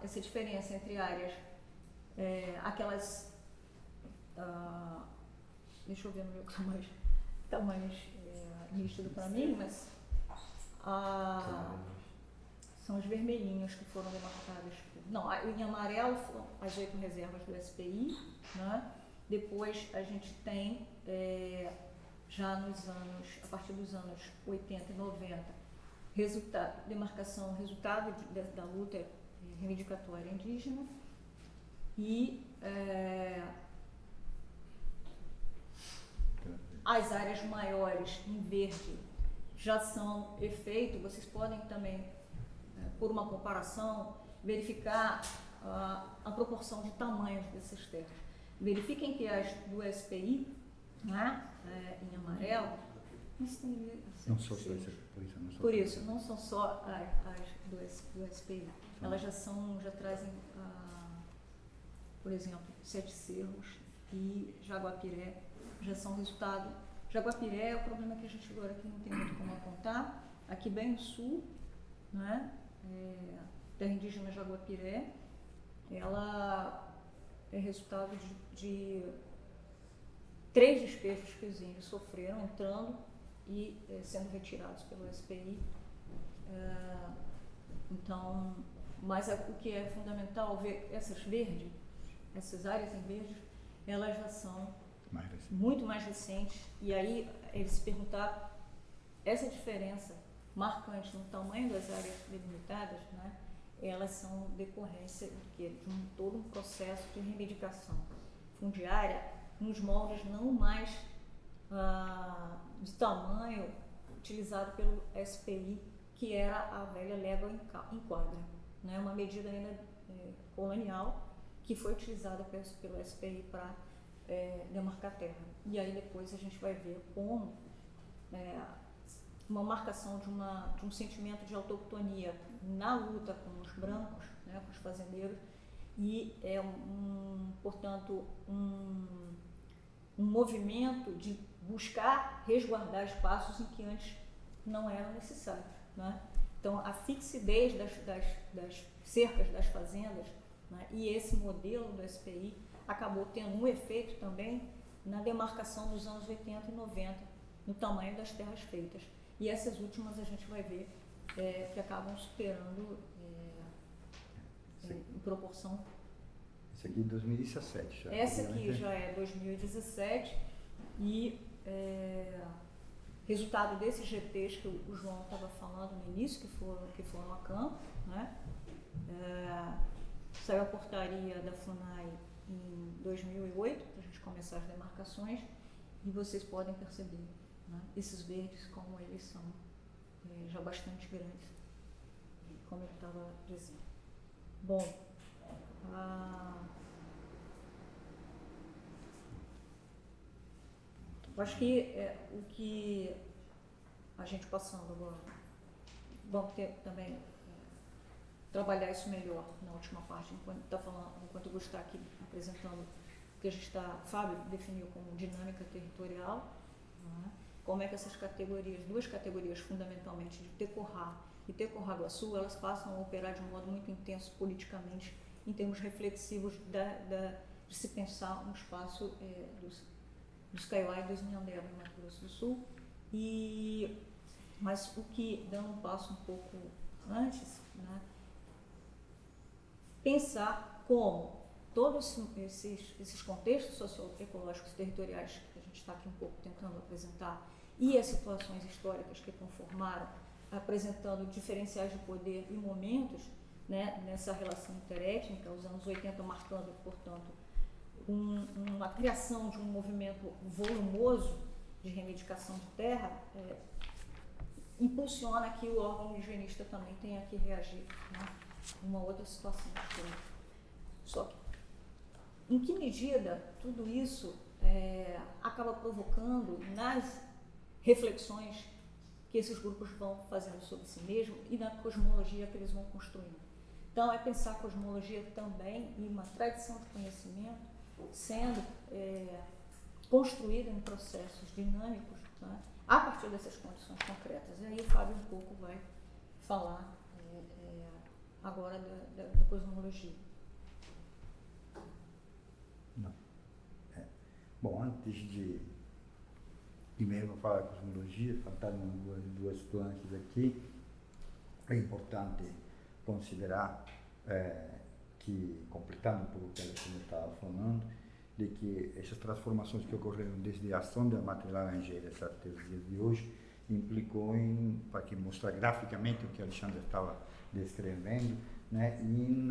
essa diferença entre áreas, aquelas, deixa eu ver no meu que está mais nítido para mim, mas são os vermelhinhos que foram demarcados. Não, em amarelo foram as 8 reservas do SPI, né? Depois a gente tem, já a partir dos anos 80 e 90, resultado da luta reivindicatória indígena, e as áreas maiores em verde já são efeito. Vocês podem também, por uma comparação, verificar a proporção de tamanhos dessas terras. Verifiquem que as do SPI, né, em amarelo, por isso, não são só as do SPI, elas já trazem, por exemplo, Sete Cerros, e Jaguapiré já são resultado. Jaguapiré é o problema que a gente agora aqui não tem muito como apontar. Aqui bem no sul, né? Terra indígena Jaguapiré, ela é resultado de 3 despejos que os índios sofreram entrando e sendo retirados pelo SPI. Então, mas o que é fundamental ver essas áreas em verde, elas já são muito mais recentes, e aí eles se perguntar essa diferença marcante no tamanho das áreas delimitadas, né, elas são decorrência de todo um processo de reivindicação fundiária nos moldes não mais de tamanho utilizado pelo SPI, que era a velha légua em quadra, né, uma medida ainda colonial que foi utilizada pelo SPI para demarcar terra. E aí depois a gente vai ver como uma marcação de um sentimento de autoctonia na luta com os brancos, né, com os fazendeiros, e portanto, um movimento de buscar resguardar espaços em que antes não eram necessários, né? Então, a fixidez das cercas das fazendas, né, e esse modelo do SPI acabou tendo um efeito também na demarcação dos anos 80 e 90, no tamanho das terras feitas. E essas últimas a gente vai ver que acabam superando em proporção.
Isso aqui é 2017 já.
Essa aqui já é 2017 e resultado desses GTs que o João estava falando no início, que foram a campo, né? Saiu a portaria da FUNAI em 2008 para a gente começar as demarcações, e vocês podem perceber, né, esses verdes como eles são já bastante grandes, como eu estava dizendo. Bom, eu acho que o que a gente passando agora, vamos ter também trabalhar isso melhor na última parte, enquanto eu vou estar aqui apresentando o que a gente Fábio definiu como dinâmica territorial, né? Como é que essas categorias, 2 categorias fundamentalmente, de Tecorrá e Tecorrá-Guaçu, elas passam a operar de um modo muito intenso politicamente, em termos reflexivos de se pensar um espaço dos Kaiowá e dos Nhandema em Mato Grosso do Sul. Mas o que, dando um passo um pouco antes, né, pensar como todos esses contextos socioecológicos territoriais que a gente está aqui um pouco tentando apresentar, e as situações históricas que conformaram, apresentando diferenciais de poder e momentos, né, nessa relação interétnica, os anos 80 marcando, portanto, uma criação de um movimento volumoso de reivindicação de terra, impulsiona que o órgão indigenista também tenha que reagir, né, uma outra situação histórica. Só que, em que medida tudo isso acaba provocando nas reflexões que esses grupos vão fazendo sobre si mesmos e na cosmologia que eles vão construindo? Então, é pensar a cosmologia também e uma tradição de conhecimento sendo construída em processos dinâmicos, né, a partir dessas condições concretas. E aí o Fábio um pouco vai falar agora da cosmologia.
Não. Bom, antes de primeiro falar da cosmologia, faltaram duas plantas aqui. É importante considerar que, completando um pouco o que a gente estava falando, de que essas transformações que ocorreram desde a ação da matriz laranjeira até os dias de hoje implicou para que mostrar graficamente o que Alexandre estava descrevendo, né, em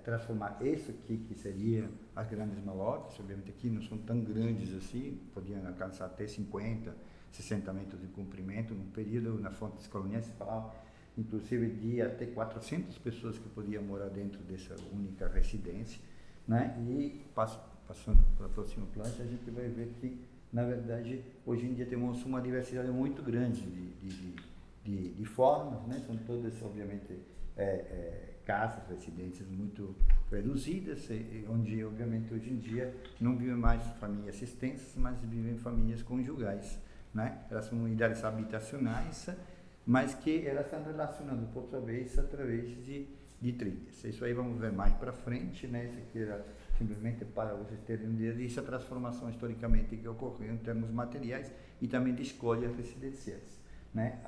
transformar isso aqui, que seria as grandes malotes, obviamente aqui não são tão grandes assim, podiam alcançar até 50, 60 metros de comprimento, num período, na fonte colonial se falava inclusive de até 400 pessoas que podiam morar dentro dessa única residência, né? E passando para a próxima planta, a gente vai ver que, na verdade, hoje em dia temos uma diversidade muito grande de formas, né? São todas, obviamente, casas, residências muito reduzidas, onde, obviamente, hoje em dia não vivem mais famílias extensas, mas vivem famílias conjugais, né? Elas são unidades habitacionais, mas que elas estão relacionando, por sua vez, através de trilhas. Isso aí vamos ver mais para frente, né? Isso aqui era simplesmente para vocês terem uma ideia dessa transformação historicamente que ocorreu em termos materiais e também de escolhas residenciais, né?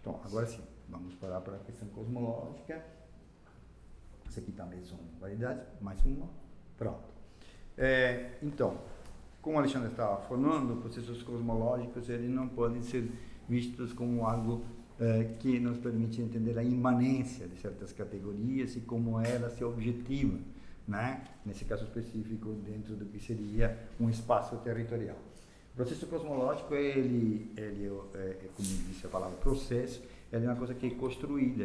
Então, agora sim, vamos parar para a questão cosmológica. Isso aqui também são variedades, mais uma, pronto. Então, como o Alexandre estava falando, processos cosmológicos eles não podem ser vistos como algo que nos permite entender a imanência de certas categorias e como elas se objetivam, né? Nesse caso específico, dentro do que seria um espaço territorial. O processo cosmológico, ele como disse a palavra processo, ele é uma coisa que é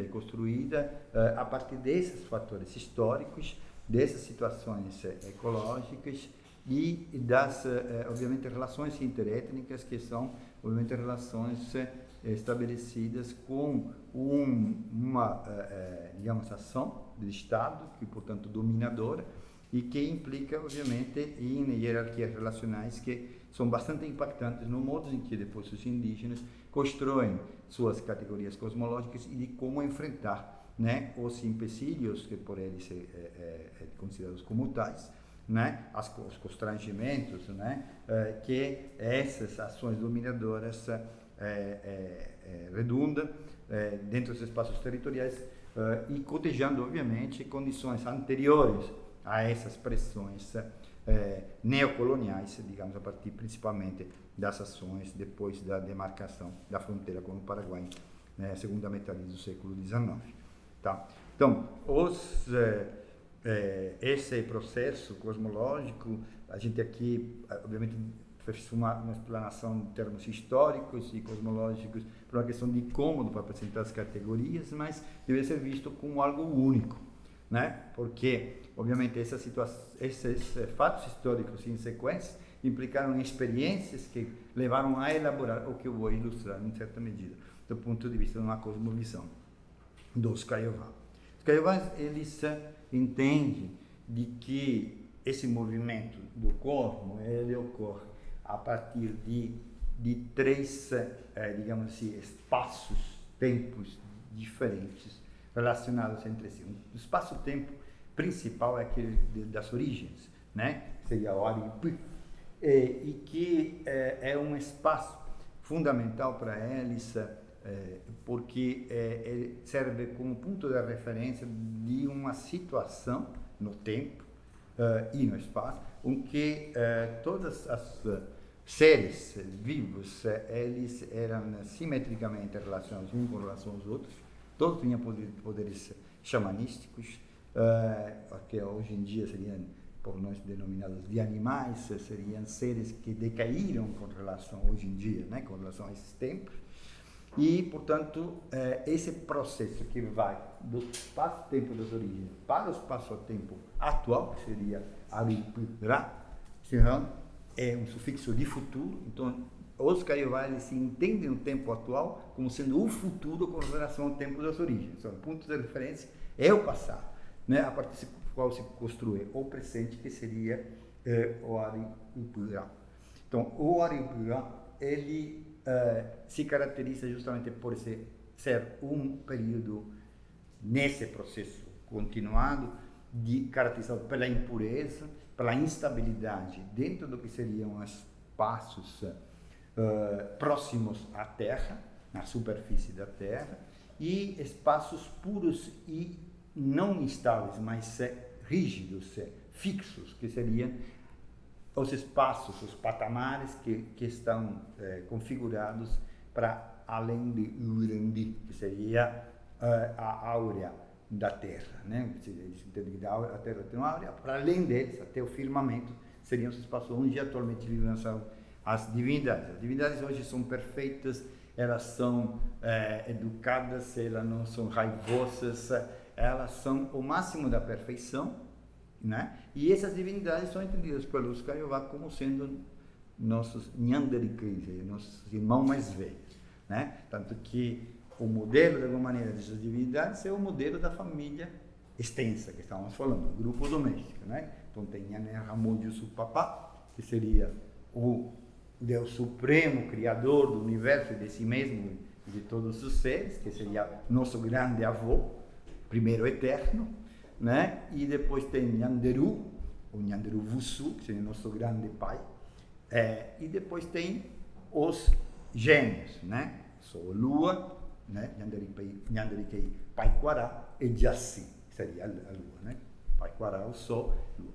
construída a partir desses fatores históricos, dessas situações ecológicas e das, obviamente, relações interétnicas, que são, obviamente, relações estabelecidas com uma, digamos, ação do Estado, que, portanto, dominadora, e que implica, obviamente, em hierarquias relacionais que são bastante impactantes no modo em que depois os indígenas constroem suas categorias cosmológicas e de como enfrentar, né, os empecilhos que por eles considerados como tais, né, os constrangimentos, né, que essas ações dominadoras redundam dentro dos espaços territoriais e cotejando, obviamente, condições anteriores a essas pressões neocoloniais, digamos, a partir principalmente das ações depois da demarcação da fronteira com o Paraguai, né, segunda metade do século XIX. Tá? Então, esse processo cosmológico, a gente aqui, obviamente, fez uma explanação em termos históricos e cosmológicos por uma questão de cômodo para apresentar as categorias, mas deve ser visto como algo único, né? Porque, obviamente, esses fatos históricos em sequência implicaram em experiências que levaram a elaborar o que eu vou ilustrar, em certa medida, do ponto de vista de uma cosmovisão dos Kaiowá. Os Kaiowás, eles entendem de que esse movimento do cosmos, ele ocorre a partir de três, digamos assim, espaços, tempos diferentes, relacionados entre si. O espaço-tempo principal é aquele das origens, né? Seria o Aripuí, e que é um espaço fundamental para eles, porque ele serve como ponto de referência de uma situação no tempo e no espaço, em que todas as seres vivos eles eram simetricamente relacionados uns com relação aos outros, todos tinham poderes xamanísticos, que hoje em dia seriam, por nós denominados de animais, seriam seres que decaíram com relação hoje em dia, né, com relação a esses tempos. E, portanto, esse processo que vai do espaço-tempo das origens para o espaço-tempo atual, que seria Aripurá, é um sufixo de futuro. Então, os Kaiowá se entendem o tempo atual como sendo o futuro com relação ao tempo das origens. Então, o ponto de referência é o passado, né, a partir do qual se construi o presente, que seria o Aripurá. Então, o Aripurá, ele se caracteriza justamente por ser um período nesse processo continuado, caracterizado pela impureza, pela instabilidade dentro do que seriam espaços próximos à Terra, na superfície da Terra, e espaços puros e não instáveis, mas rígidos, fixos, que seriam os espaços, os patamares que estão configurados para além de Urandi, que seria a áurea da Terra, né? Eles entendem que a Terra tem uma áurea, para além deles, até o firmamento, seriam os espaços onde atualmente vivem as divindades. As divindades hoje são perfeitas, elas são educadas, elas não são raivosas, elas são o máximo da perfeição, né? E essas divindades são entendidas pelos Kaiowá como sendo nossos Nyandarikris, nossos irmãos mais velhos, né? Tanto que o modelo, de alguma maneira, dessas divindades é o modelo da família extensa que estávamos falando, o grupo doméstico, né? Então tem Ramodius, o papá, que seria o Deus supremo, criador do universo e de si mesmo e de todos os seres, que seria nosso grande avô, primeiro eterno, né? E depois tem Nyanderu, o Nyanderu Vusu, que seria nosso grande pai, e depois tem os gêmeos, né? Sol, Lua, né? Nyanderikei, Paiquará e Jaci, seria a Lua, né? Paiquará, o Sol, Lua.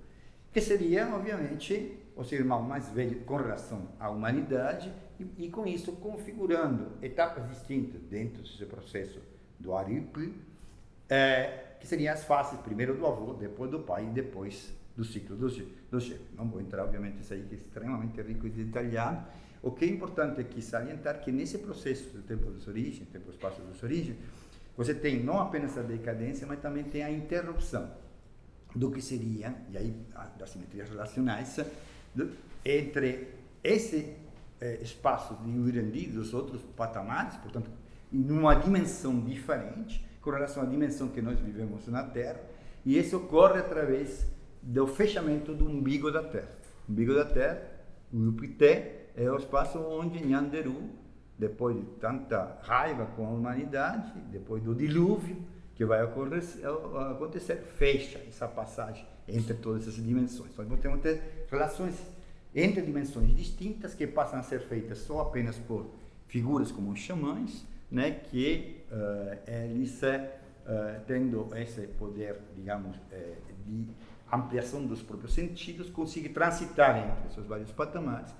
Que seria, obviamente, os irmãos mais velhos com relação à humanidade e com isso configurando etapas distintas dentro desse processo do Aripi, que seriam as fases, primeiro do avô, depois do pai e depois do ciclo do gêmeo. Não vou entrar, obviamente, isso aí que é extremamente rico e detalhado. O que é importante aqui salientar que nesse processo do tempo das origens, tempo e espaço das origens, você tem não apenas a decadência, mas também tem a interrupção do que seria, e aí das simetrias relacionais, entre esse espaço de Uirandi e dos outros patamares, portanto, em uma dimensão diferente, com relação à dimensão que nós vivemos na Terra, e isso ocorre através do fechamento do umbigo da Terra. O umbigo da Terra, o Upité, é o espaço onde Nyanderu, depois de tanta raiva com a humanidade, depois do dilúvio que vai acontecer, fecha essa passagem entre todas essas dimensões. Então, temos ter relações entre dimensões distintas que passam a ser feitas só apenas por figuras como os xamãs, né, que eles, tendo esse poder, digamos, de ampliação dos próprios sentidos, conseguem transitar entre esses vários patamares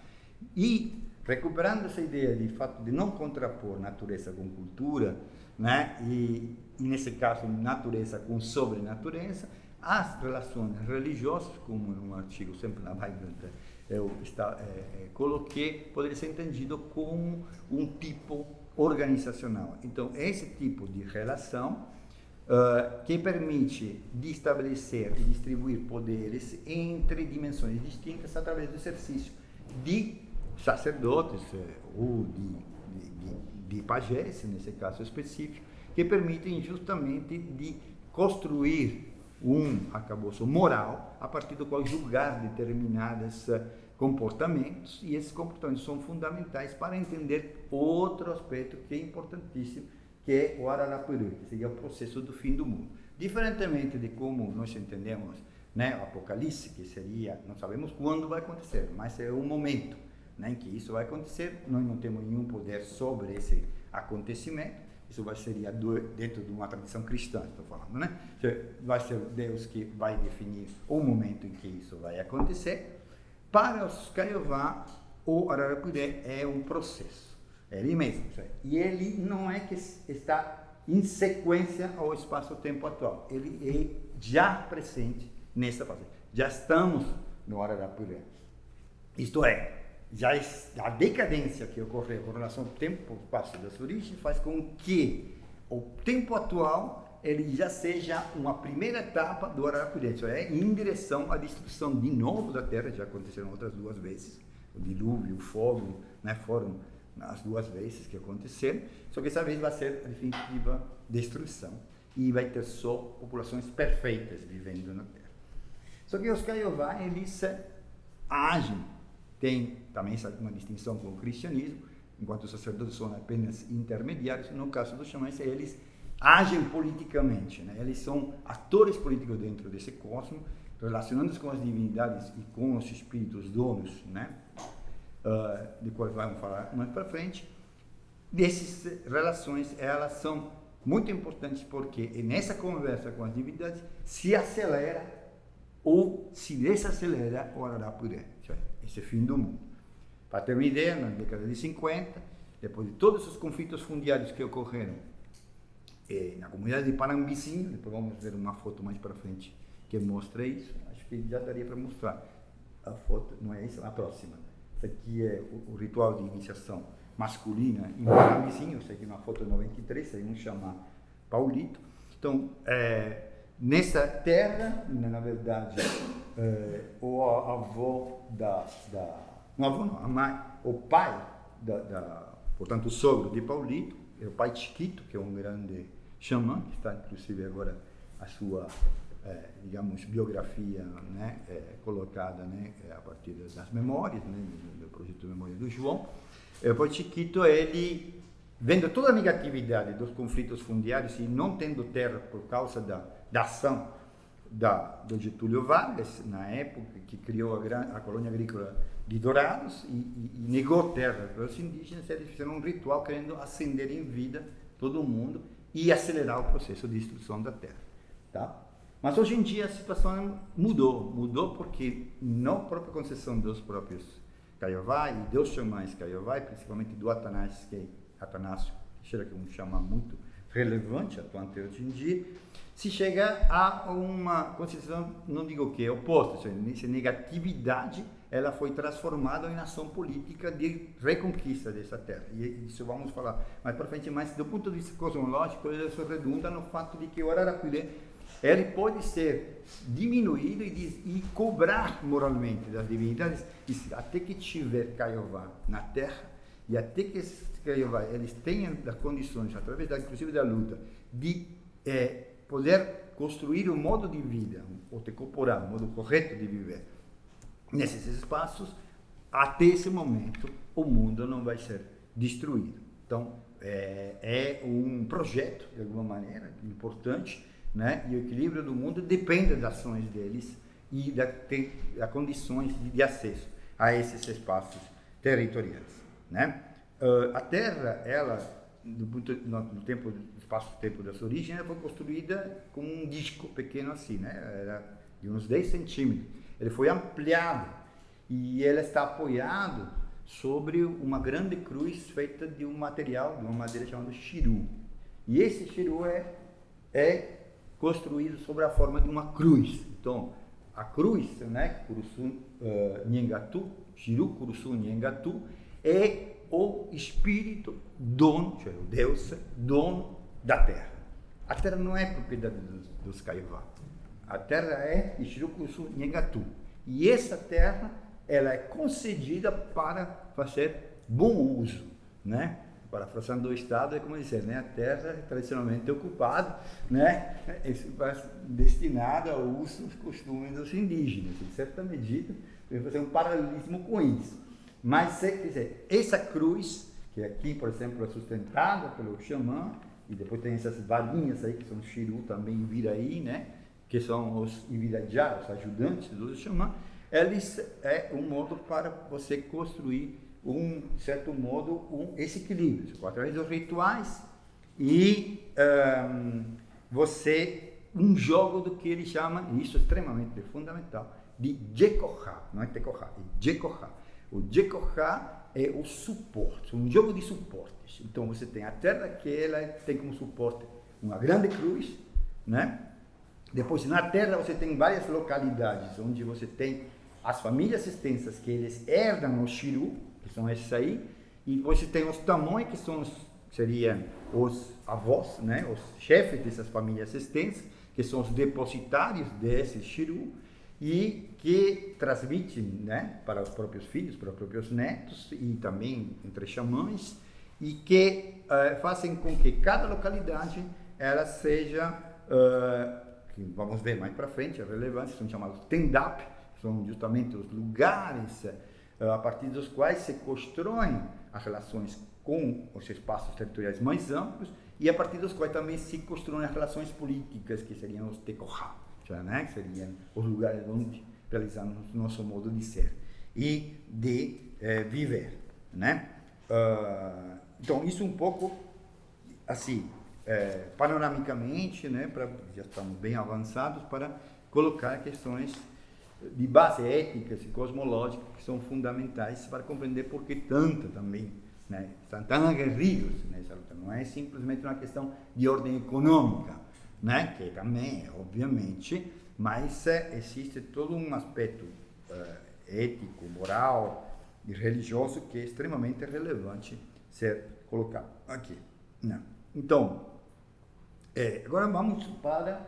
e, recuperando essa ideia de fato de não contrapor natureza com cultura, né, e nesse caso natureza com sobrenatureza, as relações religiosas, como num artigo sempre na Vibrant eu coloquei, poderia ser entendido como um tipo organizacional. Então, esse tipo de relação que permite de estabelecer e distribuir poderes entre dimensões distintas através do exercício de sacerdotes ou de pajés, nesse caso específico, que permitem justamente de construir um arcabouço moral a partir do qual julgar determinados comportamentos, e esses comportamentos são fundamentais para entender outro aspecto que é importantíssimo, que é o Ararapuru, que seria o processo do fim do mundo. Diferentemente de como nós entendemos, né, o Apocalipse, que seria, não sabemos quando vai acontecer, mas é um momento, né, em que isso vai acontecer, nós não temos nenhum poder sobre esse acontecimento, isso seria dentro de uma tradição cristã, estou falando, né? Vai ser Deus que vai definir o momento em que isso vai acontecer. Para os Kaiowá, o Ararapuré é um processo, é ele mesmo, e ele não é que está em sequência ao espaço-tempo atual, ele é já presente nessa fase, já estamos no Ararapuré, isto é, a decadência que ocorreu com relação ao tempo espaço das origens faz com que o tempo atual ele já seja uma primeira etapa do Ararapuré, isso é, em direção à destruição de novo da Terra. Já aconteceram outras duas vezes, o dilúvio, o fogo, né, foram as duas vezes que aconteceram, só que essa vez vai ser a definitiva destruição e vai ter só populações perfeitas vivendo na Terra. Só que os Kaiowá, eles agem, tem também uma distinção com o cristianismo, enquanto os sacerdotes são apenas intermediários. No caso dos xamãs, eles agem politicamente, né? Eles são atores políticos dentro desse cosmos, relacionando-se com as divindades e com os espíritos donos, né? De quais vamos falar mais para frente. Dessas relações, elas são muito importantes porque nessa conversa com as divindades se acelera ou se desacelera o Ararapuré, esse fim do mundo. Para ter uma ideia, na década de 50, depois de todos os conflitos fundiários que ocorreram na comunidade de Panambicinho, depois vamos ver uma foto mais para frente que mostra isso, acho que já daria para mostrar a foto, não é essa, a próxima. Essa aqui é o ritual de iniciação masculina em Panambicinho, essa aqui é uma foto de 93, aí vamos chamar Paulito. Então, nessa terra, na verdade, o avô não, a mãe, o pai, portanto, o sogro de Paulito, é o pai Chiquito, que é um grande xamã, que está inclusive agora a sua, digamos, biografia, né, colocada, né, a partir das memórias, né, do projeto de memória do João. O pai Chiquito, ele, vendo toda a negatividade dos conflitos fundiários e não tendo terra por causa da ação do Getúlio Vargas, na época que criou a colônia agrícola de Dourados e negou terra para os indígenas, eles fizeram um ritual querendo acender em vida todo mundo e acelerar o processo de destruição da terra. Tá? Mas hoje em dia a situação mudou porque na própria concessão dos próprios Caiová e dos xamãs Caiová, principalmente do Atanásio, que é um xamã muito relevante, atuante hoje em dia, se chega a uma concepção, não digo o que, oposta, essa negatividade, ela foi transformada em ação política de reconquista dessa terra. E isso vamos falar mais para frente, mas do ponto de vista cosmológico, isso redunda no fato de que o Araraquara, ele pode ser diminuído e cobrar moralmente das divindades, até que tiver Caiová na terra, e até que esses Caiová, eles tenham as condições, através inclusive da luta, de poder construir um modo de vida, ou te corporar, um modo correto de viver nesses espaços, até esse momento o mundo não vai ser destruído. Então, é um projeto, de alguma maneira, importante, né? E o equilíbrio do mundo depende das ações deles e das condições de acesso a esses espaços territoriais, né? A Terra, ela, no tempo, espaço-tempo da sua origem, ela foi construída com um disco pequeno assim, né? Era de uns 10 centímetros. Ele foi ampliado e ele está apoiado sobre uma grande cruz feita de um material, de uma madeira chamada chiru. E esse chiru é construído sobre a forma de uma cruz. Então, a cruz, né, Curuçu Nhengatu, Chiru Curuçu Nhengatu, é o espírito dono, cioè o Deus dono da terra. A terra não é propriedade dos Caiová. A terra é de Chiru Curuçu Nhengatu. E essa terra, ela é concedida para fazer bom uso, né? Parafraseando o Estado, é como dizer, né? A terra é tradicionalmente ocupada, né? Destinada ao uso dos costumes dos indígenas. Em certa medida, eu vou fazer um paralelismo com isso. Mas, quer dizer, essa cruz, que aqui, por exemplo, é sustentada pelo xamã, e depois tem essas varinhas aí, que são Chiru também, Iviraí, né? Que são os Ivirajá, os ajudantes do xamã, eles um modo para você construir de certo modo, esse equilíbrio, através dos rituais e um jogo do que ele chama, e isso é extremamente fundamental, de Jekohá, não é Tekohá, é Jekohá. O Jekohá é o suporte, um jogo de suportes. Então você tem a terra que ela tem como suporte uma grande cruz, né? Depois na terra você tem várias localidades onde você tem as famílias extensas que eles herdam o Chiru, que são esses aí, e você tem os Tamões, que seriam os avós, né, os chefes dessas famílias extensas, que são os depositários desse Chiru, e que transmitem, né, para os próprios filhos, para os próprios netos, e também entre xamãs, e que fazem com que cada localidade ela seja, que vamos ver mais para frente, a relevância, são chamados Tendap, são justamente os lugares a partir dos quais se constroem as relações com os espaços territoriais mais amplos e a partir dos quais também se constroem as relações políticas, que seriam os Tekohá, né? Que seriam os lugares onde realizamos nosso modo de ser e de viver, né? Então, isso um pouco, assim, panoramicamente, né? Já estamos bem avançados para colocar questões de base éticas e cosmológicas que são fundamentais para compreender por que tanto também, né, estão tão aguerridos nessa luta. Não é simplesmente uma questão de ordem econômica, né, que também é, obviamente, mas existe todo um aspecto ético, moral e religioso que é extremamente relevante ser colocado aqui, né? Então, agora vamos para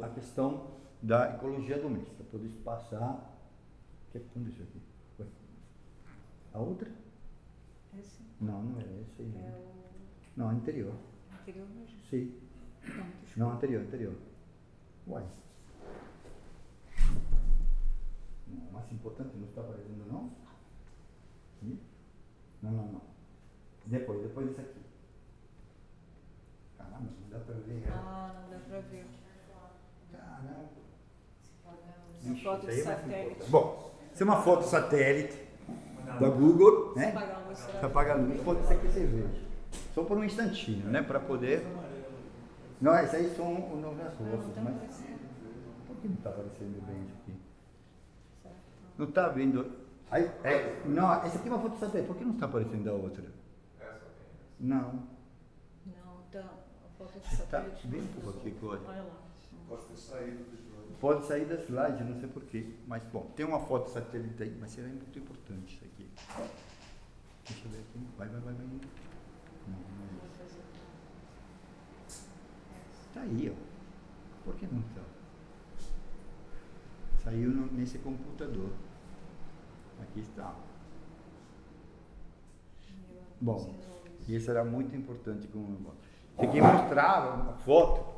a questão da ecologia doméstica. Pode passar. O que aconteceu aqui? A outra?
Esse?
Não, não é essa aí.
É o
Não, anterior.
Anterior mesmo?
Sim.
Tá muito escuro.
Não, anterior. Uai. Não, o mais importante não está aparecendo, não? Sim? Não. Depois disso aqui. Caramba, não dá pra ver.
Ah, não dá pra ver.
Caramba.
Uma foto de
Isso aí é mais
satélite.
importante. Bom, isso é uma foto satélite da Google, né?
Apagar a luz, será?
Você apaga a luz, pode ser que você veja. Só por um instantinho, né? Para poder. Não, esses aí são as rosas,
Não,
mas.
aparecendo.
Por que não está aparecendo bem isso aqui?
Certo.
Não está vendo. Aí, não, essa aqui é uma foto satélite, por que não está aparecendo a outra? Não.
Não, tá. A foto de
Está
satélite.
bem um pouco aqui, olha.
Olha lá.
Pode ter saído do slide.
Pode sair da slide, não sei porquê. Mas, bom, tem uma foto satélite aí, mas será muito importante isso aqui. Deixa eu ver aqui. Vai. Não é isso. Tá aí, ó. Por que não tá? Saiu nesse computador. Aqui está. Bom, isso era muito importante. Você quer mostrar uma foto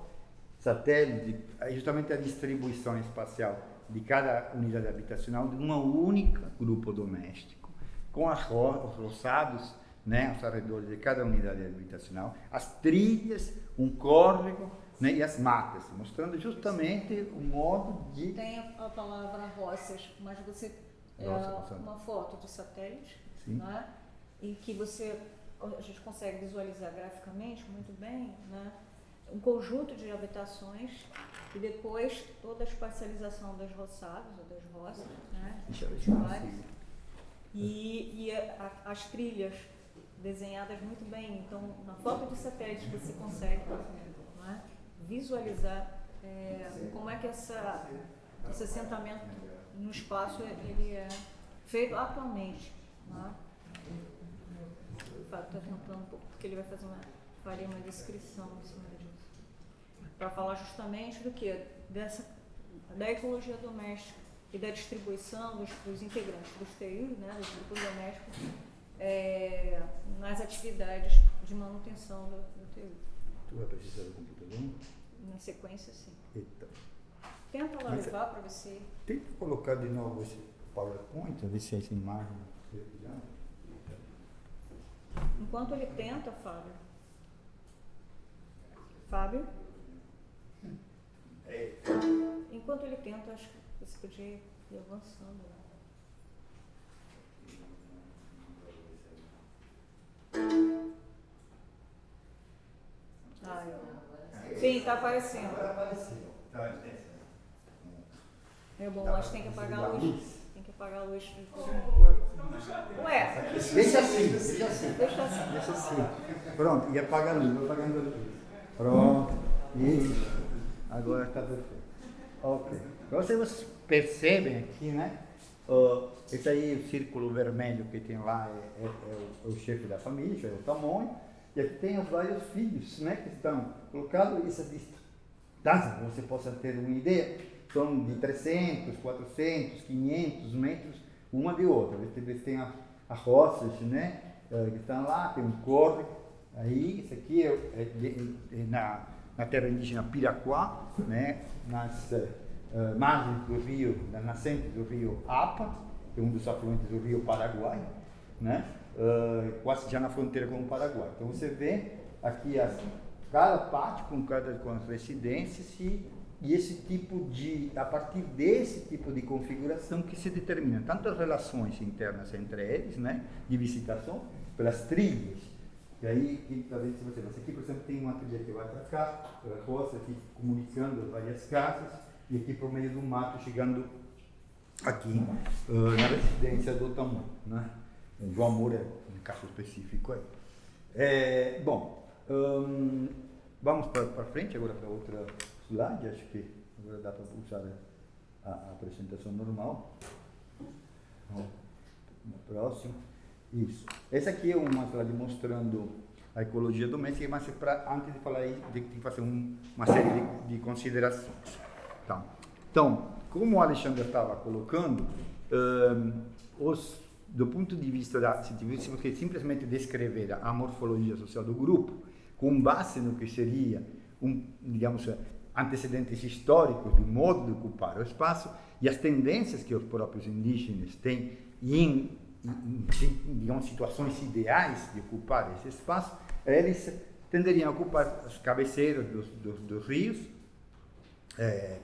satélite, justamente a distribuição espacial de cada unidade habitacional de uma única grupo doméstico, com os roçados, né, aos arredores de cada unidade habitacional, as trilhas, um córrego, né, e as matas, mostrando justamente o modo de...
Tem a palavra roças, mas você uma foto de satélite,
Sim.
né? E que a gente consegue visualizar graficamente muito bem, né? Um conjunto de habitações e depois toda a espacialização das roçadas ou das roças, né?
Deixa eu ver se eu
Várias.
consigo.
E as trilhas desenhadas muito bem. Então, na foto de satélite você consegue, né, visualizar como é que esse assentamento no espaço ele é feito atualmente. Né? De fato, estou tentando um pouco, porque ele vai faria uma descrição em cima disso. Para falar justamente do que? Da ecologia doméstica e da distribuição dos integrantes dos TIs, né, dos grupos domésticos, nas atividades de manutenção do TI.
Tu vai precisar do computador?
Na sequência, sim.
Eita.
Tenta lá
Mas
levar para você.
Tenta colocar de novo esse PowerPoint, ver se essa imagem...
Enquanto ele tenta, Fábio? Enquanto ele tenta, acho que você podia ir avançando. Sim, está aparecendo.
Agora apareceu. Tá,
É bom, mas tem que apagar a luz. Tem que apagar a luz. Ué,
Deixa assim.
deixa assim.
Deixa assim. Pronto, e apaga a luz, vai apagando a luz. Pronto. Isso. Agora está perfeito. Ok. Agora vocês percebem aqui, né? Esse aí, o círculo vermelho que tem lá é o chefe da família, é o tamanho. E aqui tem os vários filhos, né? Que estão colocados essas distâncias, para você possa ter uma ideia. São de 300, 400, 500 metros uma de outra. Eles têm as roças, né? Que estão lá, tem um córrego. Aí, isso aqui é na terra indígena Piraquá, né? Nas margens do rio, na nascente do rio Apa, que é um dos afluentes do rio Paraguai, né? Quase já na fronteira com o Paraguai. Então você vê aqui cada pátio com as residências e esse tipo a partir desse tipo de configuração que se determina tanto as relações internas entre eles, né, de visitação, pelas trilhas. E aí, talvez se você aqui, por exemplo, tem uma trilha que vai para cá, pela roça, aqui comunicando as várias casas, e aqui por meio do mato, chegando aqui na residência do tamanho, né? João Moura é um caso específico aí. Vamos para frente agora para outra slide, acho que agora dá para usar a apresentação normal. Próximo. Isso. Essa aqui é uma slide mostrando a ecologia doméstica, mas antes de falar aí, tem que fazer uma série de considerações. Tá. Então, como o Alexandre estava colocando, os do ponto de vista se tivéssemos que simplesmente descrever a morfologia social do grupo, com base no que seria, digamos, antecedentes históricos de modo de ocupar o espaço e as tendências que os próprios indígenas têm digamos, situações ideais de ocupar esse espaço, eles tenderiam a ocupar as cabeceiras dos rios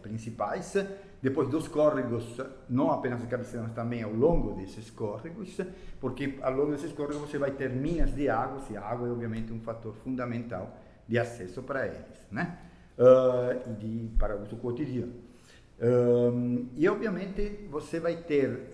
principais, depois dos córregos, não apenas as cabeceiras, mas também ao longo desses córregos, porque ao longo desses córregos você vai ter minas de água, e a água é obviamente um fator fundamental de acesso para eles, né? Para uso cotidiano. E obviamente você vai ter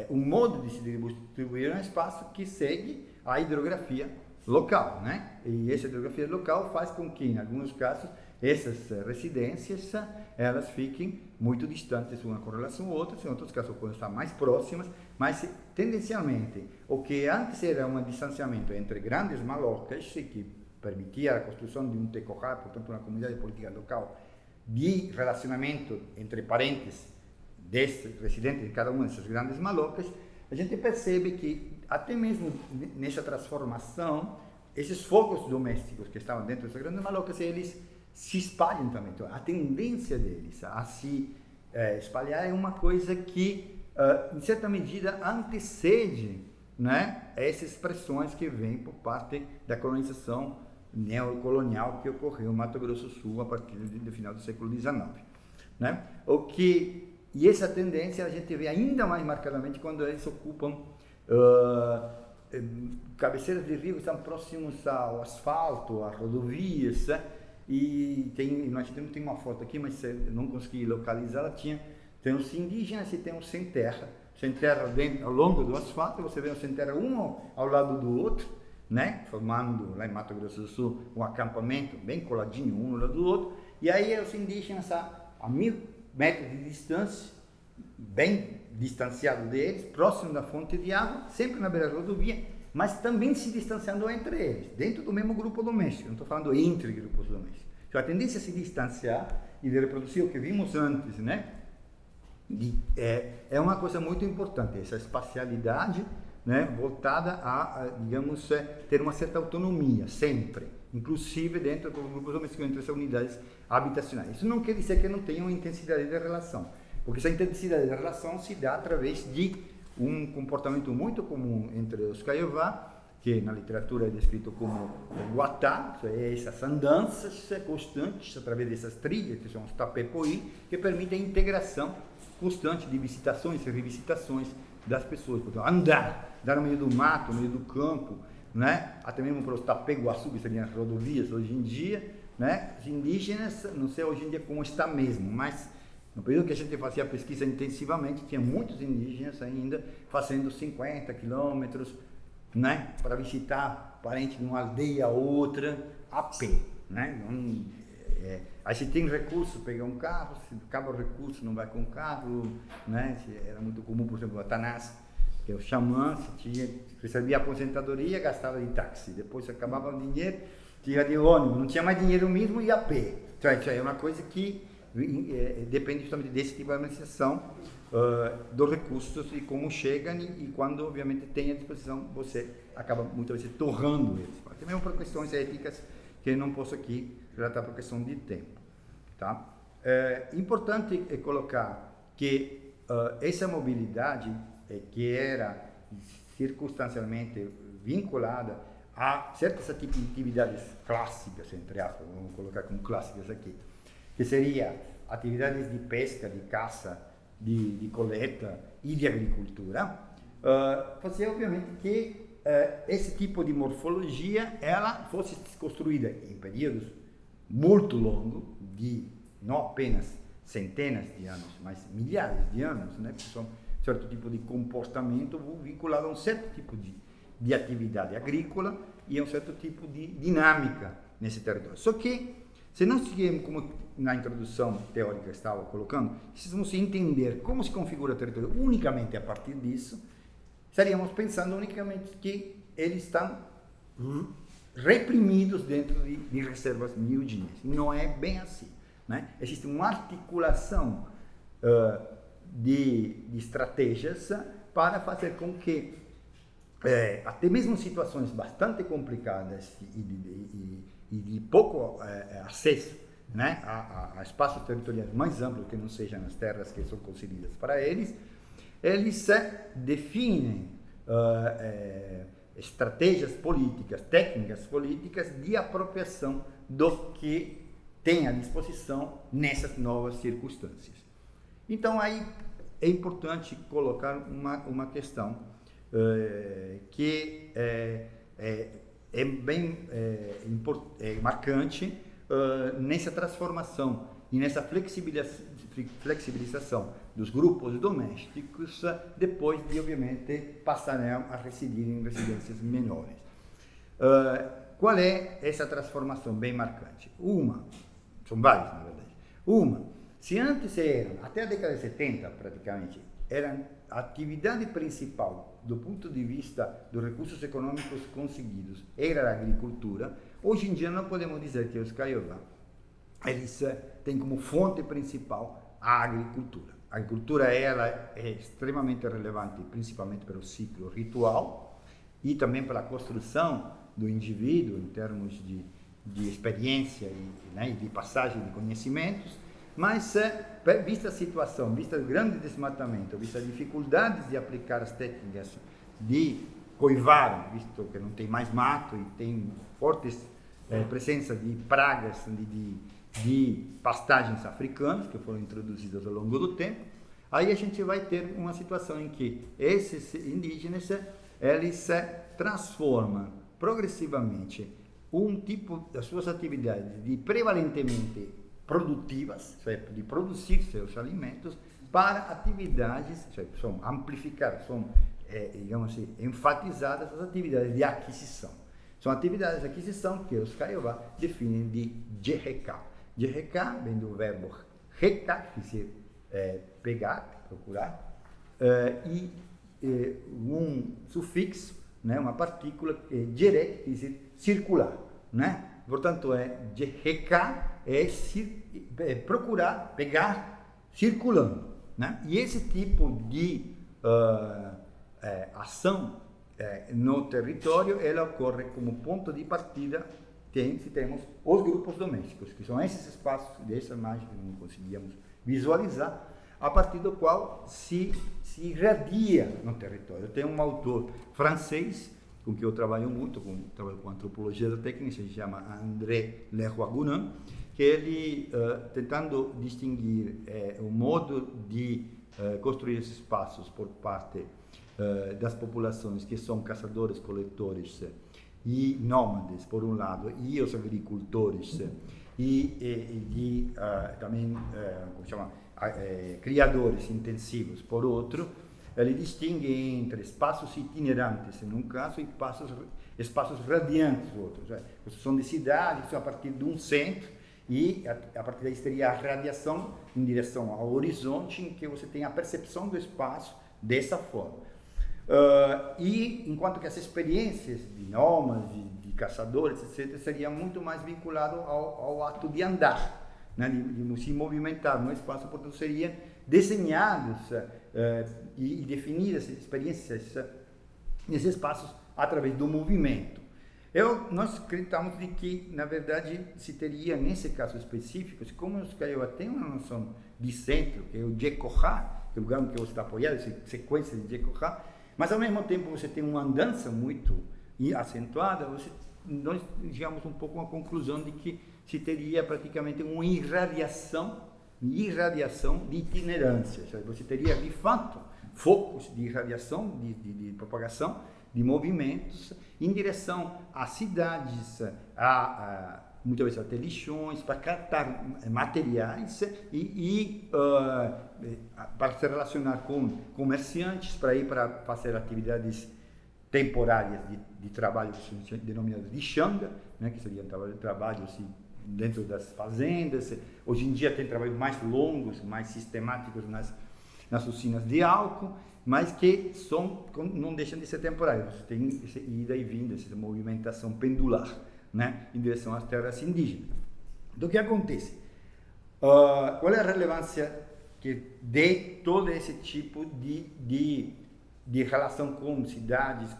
um modo de se distribuir um espaço que segue a hidrografia local, né? E essa hidrografia local faz com que, em alguns casos, essas residências elas fiquem muito distantes uma com relação a outra, em outros casos podem estar mais próximas, mas tendencialmente o que antes era um distanciamento entre grandes malocas que permitia a construção de um tecohá, portanto uma comunidade política local, de relacionamento entre parentes desses residentes de cada uma dessas grandes malocas, a gente percebe que até mesmo nessa transformação, esses fogos domésticos que estavam dentro dessas grandes malocas, eles se espalham também. Então, a tendência deles a se espalhar é uma coisa que, em certa medida, antecede, né, essas expressões que vêm por parte da colonização neocolonial que ocorreu no Mato Grosso do Sul a partir do final do século XIX. Né? E essa tendência a gente vê ainda mais marcadamente quando eles ocupam cabeceiras de rio que estão próximos ao asfalto, a rodovias, e a gente não tem uma foto aqui, mas eu não consegui localizá-la, tem os indígenas e tem os sem terra ao longo do asfalto, você vê os sem terra um ao lado do outro, né, formando lá em Mato Grosso do Sul um acampamento bem coladinho um ao lado do outro, e aí os indígenas a 1000 metros de distância, bem distanciado deles, próximo da fonte de água, sempre na beira da rodovia, mas também se distanciando entre eles, dentro do mesmo grupo doméstico, não estou falando entre grupos domésticos. Então, a tendência a se distanciar e de reproduzir o que vimos antes, né, é uma coisa muito importante, essa espacialidade, né, voltada a, digamos, ter uma certa autonomia, sempre, inclusive dentro dos grupos domésticos, entre as unidades habitacionais. Isso não quer dizer que não tenha uma intensidade de relação, porque essa intensidade de relação se dá através de um comportamento muito comum entre os Kaiowá, que na literatura é descrito como o guatá, essas andanças constantes através dessas trilhas, que são os tapepoí, que permitem a integração constante de visitações e revisitações das pessoas. Portanto, andar no meio do mato, no meio do campo, né? Até mesmo para os tapeguaçu, que seriam as rodovias hoje em dia, né? Os indígenas, não sei hoje em dia como está mesmo, mas no período que a gente fazia pesquisa intensivamente, tinha muitos indígenas ainda fazendo 50 quilômetros, né, para visitar parente de uma aldeia ou outra a pé, né? Aí se tem recurso, pegar um carro, se acaba o recurso, não vai com o carro, né? Era muito comum, por exemplo, o Atanás, que é o xamã, se recebia aposentadoria, gastava de táxi, depois se acabava o dinheiro, tinha de ônibus, não tinha mais dinheiro mesmo e a pé. Então, isso é uma coisa que depende justamente desse tipo de administração dos recursos e como chegam e quando obviamente tem à disposição você acaba muitas vezes torrando eles, até mesmo por questões éticas que eu não posso aqui tratar por questão de tempo, tá? Importante colocar que essa mobilidade que era circunstancialmente vinculada a certas atividades clássicas, entre aspas, vamos colocar como clássicas aqui, que seria atividades de pesca, de caça, de coleta e de agricultura, fazia obviamente que esse tipo de morfologia ela fosse construída em períodos muito longos, de não apenas centenas de anos, mas milhares de anos, né? Porque são um certo tipo de comportamento vinculado a um certo tipo de atividade agrícola e a um certo tipo de dinâmica nesse território. Só que se nós seguirmos, como na introdução teórica estava colocando, precisamos entender como se configura o território unicamente a partir disso, estaríamos pensando unicamente que eles estão reprimidos dentro de reservas miudinhas. Não é bem assim, né? Existe uma articulação de estratégias para fazer com que até mesmo situações bastante complicadas e de pouco acesso, né, a espaços territoriais mais amplos que não sejam as terras que são concedidas para eles, eles definem estratégias políticas, técnicas políticas de apropriação do que tem à disposição nessas novas circunstâncias. Então aí é importante colocar uma questão que é bem marcante nessa transformação e nessa flexibilização dos grupos domésticos depois de, obviamente, passarem a residir em residências menores. Qual é essa transformação bem marcante? São várias, na verdade. Se antes eram, até a década de 70 praticamente, a atividade principal do ponto de vista dos recursos econômicos conseguidos era a agricultura, hoje em dia não podemos dizer que os Kaiowá eles têm como fonte principal a agricultura. A agricultura ela é extremamente relevante, principalmente pelo ciclo ritual e também pela construção do indivíduo em termos de experiência e de passagem de conhecimentos, mas vista a situação, vista o grande desmatamento, vista as dificuldades de aplicar as técnicas de coivar, visto que não tem mais mato e tem fortes presença de pragas, de pastagens africanas que foram introduzidas ao longo do tempo, aí a gente vai ter uma situação em que esses indígenas eles transformam progressivamente um tipo das suas atividades de prevalentemente produtivas, de produzir seus alimentos, para atividades, são amplificadas, são, digamos assim, enfatizadas as atividades de aquisição. São atividades de aquisição que os Kaiowá definem de Djeheka. Djeheka vem do verbo reka, que quer dizer pegar, procurar, e um sufixo, né, uma partícula, djere, que quer dizer circular, né? Portanto, Djeheka é procurar, pegar, circulando, né? E esse tipo de ação no território, ela ocorre como ponto de partida, se temos os grupos domésticos, que são esses espaços dessa imagem que não conseguíamos visualizar, a partir do qual se irradia no território. Tem um autor francês, com que eu trabalho muito, trabalho com antropologia da técnica, se chama André Leroy-Gonin, que ele, tentando distinguir o modo de construir esses espaços por parte das populações que são caçadores, coletores e nômades, por um lado, e os agricultores, e também, como chama, criadores intensivos, por outro, ele distingue entre espaços itinerantes, em um caso, e espaços radiantes, outros. São de cidades, são a partir de um centro, e a partir daí seria a radiação em direção ao horizonte, em que você tem a percepção do espaço dessa forma. E enquanto que as experiências de nômades, de caçadores, etc., seriam muito mais vinculadas ao ato de andar, né, de se movimentar no espaço, portanto seriam desenhados e definidas experiências nesses espaços através do movimento. Nós acreditamos de que, na verdade, se teria, nesse caso específico, como os Kaiowá têm uma noção de centro, que é o Djekoha, que é o lugar em que você está apoiado, essa sequência de Djekoha, mas ao mesmo tempo você tem uma andança muito acentuada, nós chegamos um pouco a uma conclusão de que se teria praticamente uma irradiação de itinerância. Você teria, de fato, focos de irradiação, de propagação, de movimentos em direção a cidades, muitas vezes até lixões, para captar materiais e para se relacionar com comerciantes, para ir para fazer atividades temporárias de trabalho que são denominadas de xanga, né, que seriam trabalhos dentro das fazendas. Hoje em dia tem trabalhos mais longos, mais sistemáticos nas usinas de álcool, mas que não deixam de ser temporários. Você tem ida e vinda, essa movimentação pendular, né, em direção às terras indígenas. Então, o que acontece? Qual é a relevância de todo esse tipo de de relação com cidades,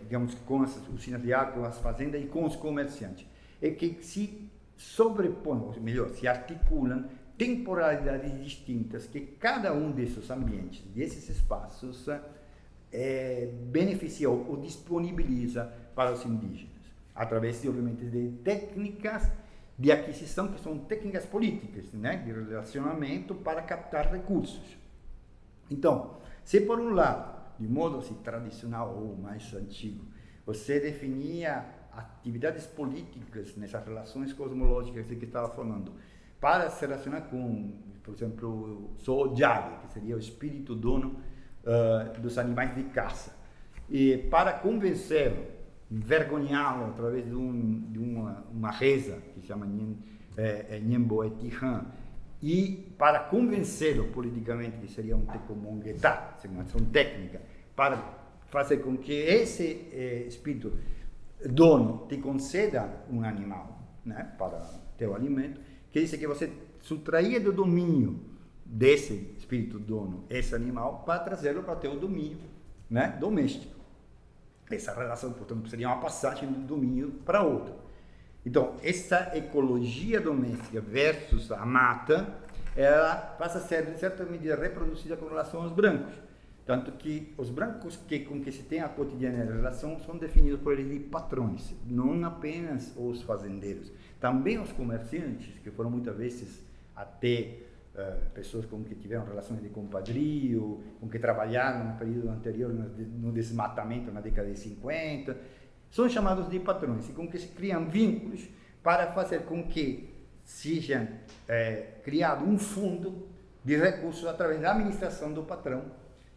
digamos, com as usinas de água, com as fazendas e com os comerciantes, é que se sobrepõem, ou melhor, se articulam temporalidades distintas que cada um desses ambientes, desses espaços, beneficia ou disponibiliza para os indígenas, através, obviamente, de técnicas de aquisição, que são técnicas políticas, né, de relacionamento para captar recursos. Então, se por um lado, de modo assim, tradicional ou mais antigo, você definia atividades políticas nessas relações cosmológicas que estava falando, para se relacionar com, por exemplo, o Soojagi, que seria o espírito dono dos animais de caça, e para convencê-lo, envergonhá-lo através de uma reza que se chama Nyembo Etihan, e para convencê-lo politicamente, que seria um Tekomongetá, uma ação técnica, para fazer com que esse espírito dono te conceda um animal, né, para teu alimento, que diz que você subtraía do domínio desse espírito dono esse animal para trazê-lo para teu domínio, né, doméstico. Essa relação, portanto, seria uma passagem do domínio para outro. Então, essa ecologia doméstica versus a mata, ela passa a ser, de certa medida, reproduzida com relação aos brancos. Tanto que os brancos com que se tem a cotidiana relação são definidos por eles de patrões, não apenas os fazendeiros. Também os comerciantes, que foram muitas vezes até pessoas com que tiveram relações de compadrio, com que trabalharam no período anterior, no desmatamento, na década de 50, são chamados de patrões, e com que se criam vínculos para fazer com que seja criado um fundo de recursos através da administração do patrão,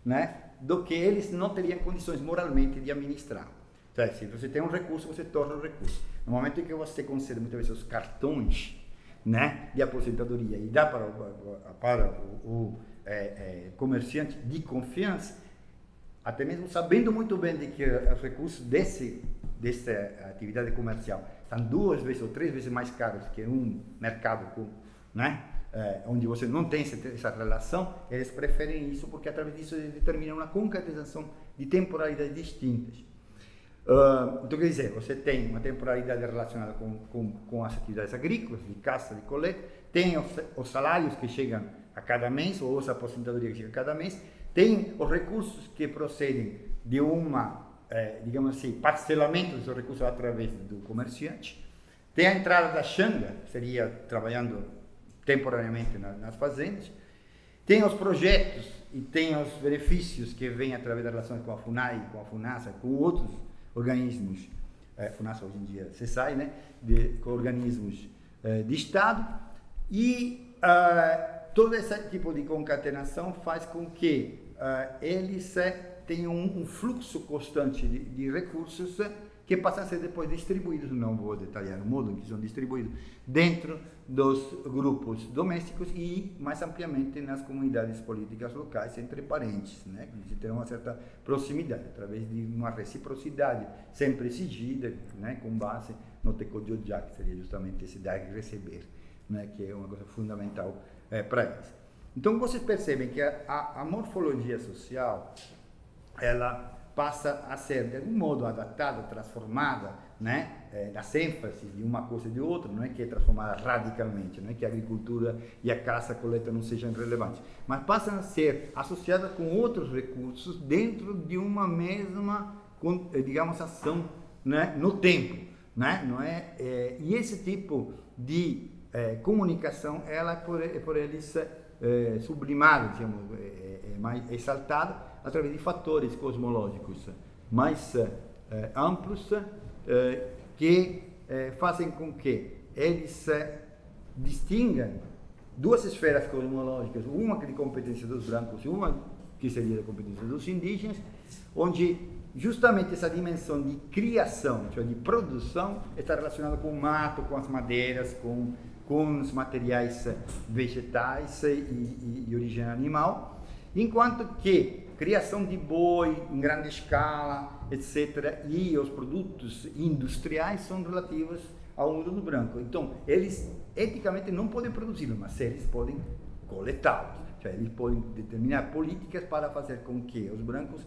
né, do que eles não teriam condições moralmente de administrar. Então, se você tem um recurso, você torna o recurso. No momento em que você concede muitas vezes os cartões, né, de aposentadoria e dá para o comerciante de confiança, até mesmo sabendo muito bem de que os recursos dessa atividade comercial são 2 vezes ou 3 vezes mais caros que um mercado, né, onde você não tem essa relação, eles preferem isso porque através disso eles determinam uma concatenação de temporalidades distintas. Então, quer dizer, você tem uma temporalidade relacionada com as atividades agrícolas, de caça, de coleta, tem os salários que chegam a cada mês, ou a aposentadoria que chega a cada mês, tem os recursos que procedem de digamos assim, parcelamento dos recursos através do comerciante, tem a entrada da xanga, seria trabalhando temporariamente nas fazendas, tem os projetos e tem os benefícios que vêm através das relações com a FUNAI, com a FUNASA, com outros organismos, FUNASA hoje em dia se sai, né, com organismos de Estado, e todo esse tipo de concatenação faz com que eles tenham um fluxo constante de recursos que passam a ser depois distribuídos, não vou detalhar o modo em que são distribuídos, dentro dos grupos domésticos e, mais ampliamente, nas comunidades políticas locais, entre parentes, né, que terão uma certa proximidade, através de uma reciprocidade sempre exigida, né, com base no Tekojoja, que seria justamente esse dar e receber, né, que é uma coisa fundamental para eles. Então, vocês percebem que a morfologia social, ela passa a ser, de algum modo, adaptada, transformada, né, das ênfases de uma coisa e de outra, não é que é transformada radicalmente, não é que a agricultura e a caça, a coleta não sejam relevantes, mas passam a ser associadas com outros recursos dentro de uma mesma, digamos, ação, né, no tempo, né, não é? E esse tipo de comunicação, ela é por eles sublimada, digamos, mais exaltada, através de fatores cosmológicos mais amplos que fazem com que eles distingam 2 esferas cosmológicas, uma que é de competência dos brancos e uma que seria da competência dos indígenas, onde justamente essa dimensão de criação, cioè de produção, está relacionada com o mato, com as madeiras, com os materiais vegetais e origem animal, enquanto que criação de boi em grande escala, etc., e os produtos industriais são relativos ao mundo do branco. Então, eles eticamente não podem produzi-los, mas eles podem coletá-los. cioè eles podem determinar políticas para fazer com que os brancos,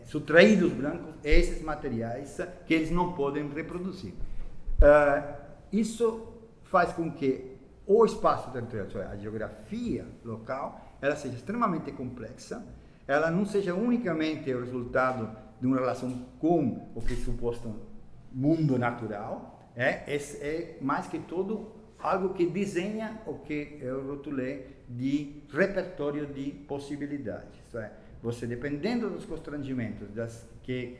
subtrair dos brancos esses materiais que eles não podem reproduzir. Isso faz com que o espaço territorial, cioè a geografia local, ela seja extremamente complexa, ela não seja unicamente o resultado de uma relação com o que é suposto mundo natural, é mais que tudo algo que desenha o que eu rotulei de repertório de possibilidades. Cioè, você, dependendo dos constrangimentos que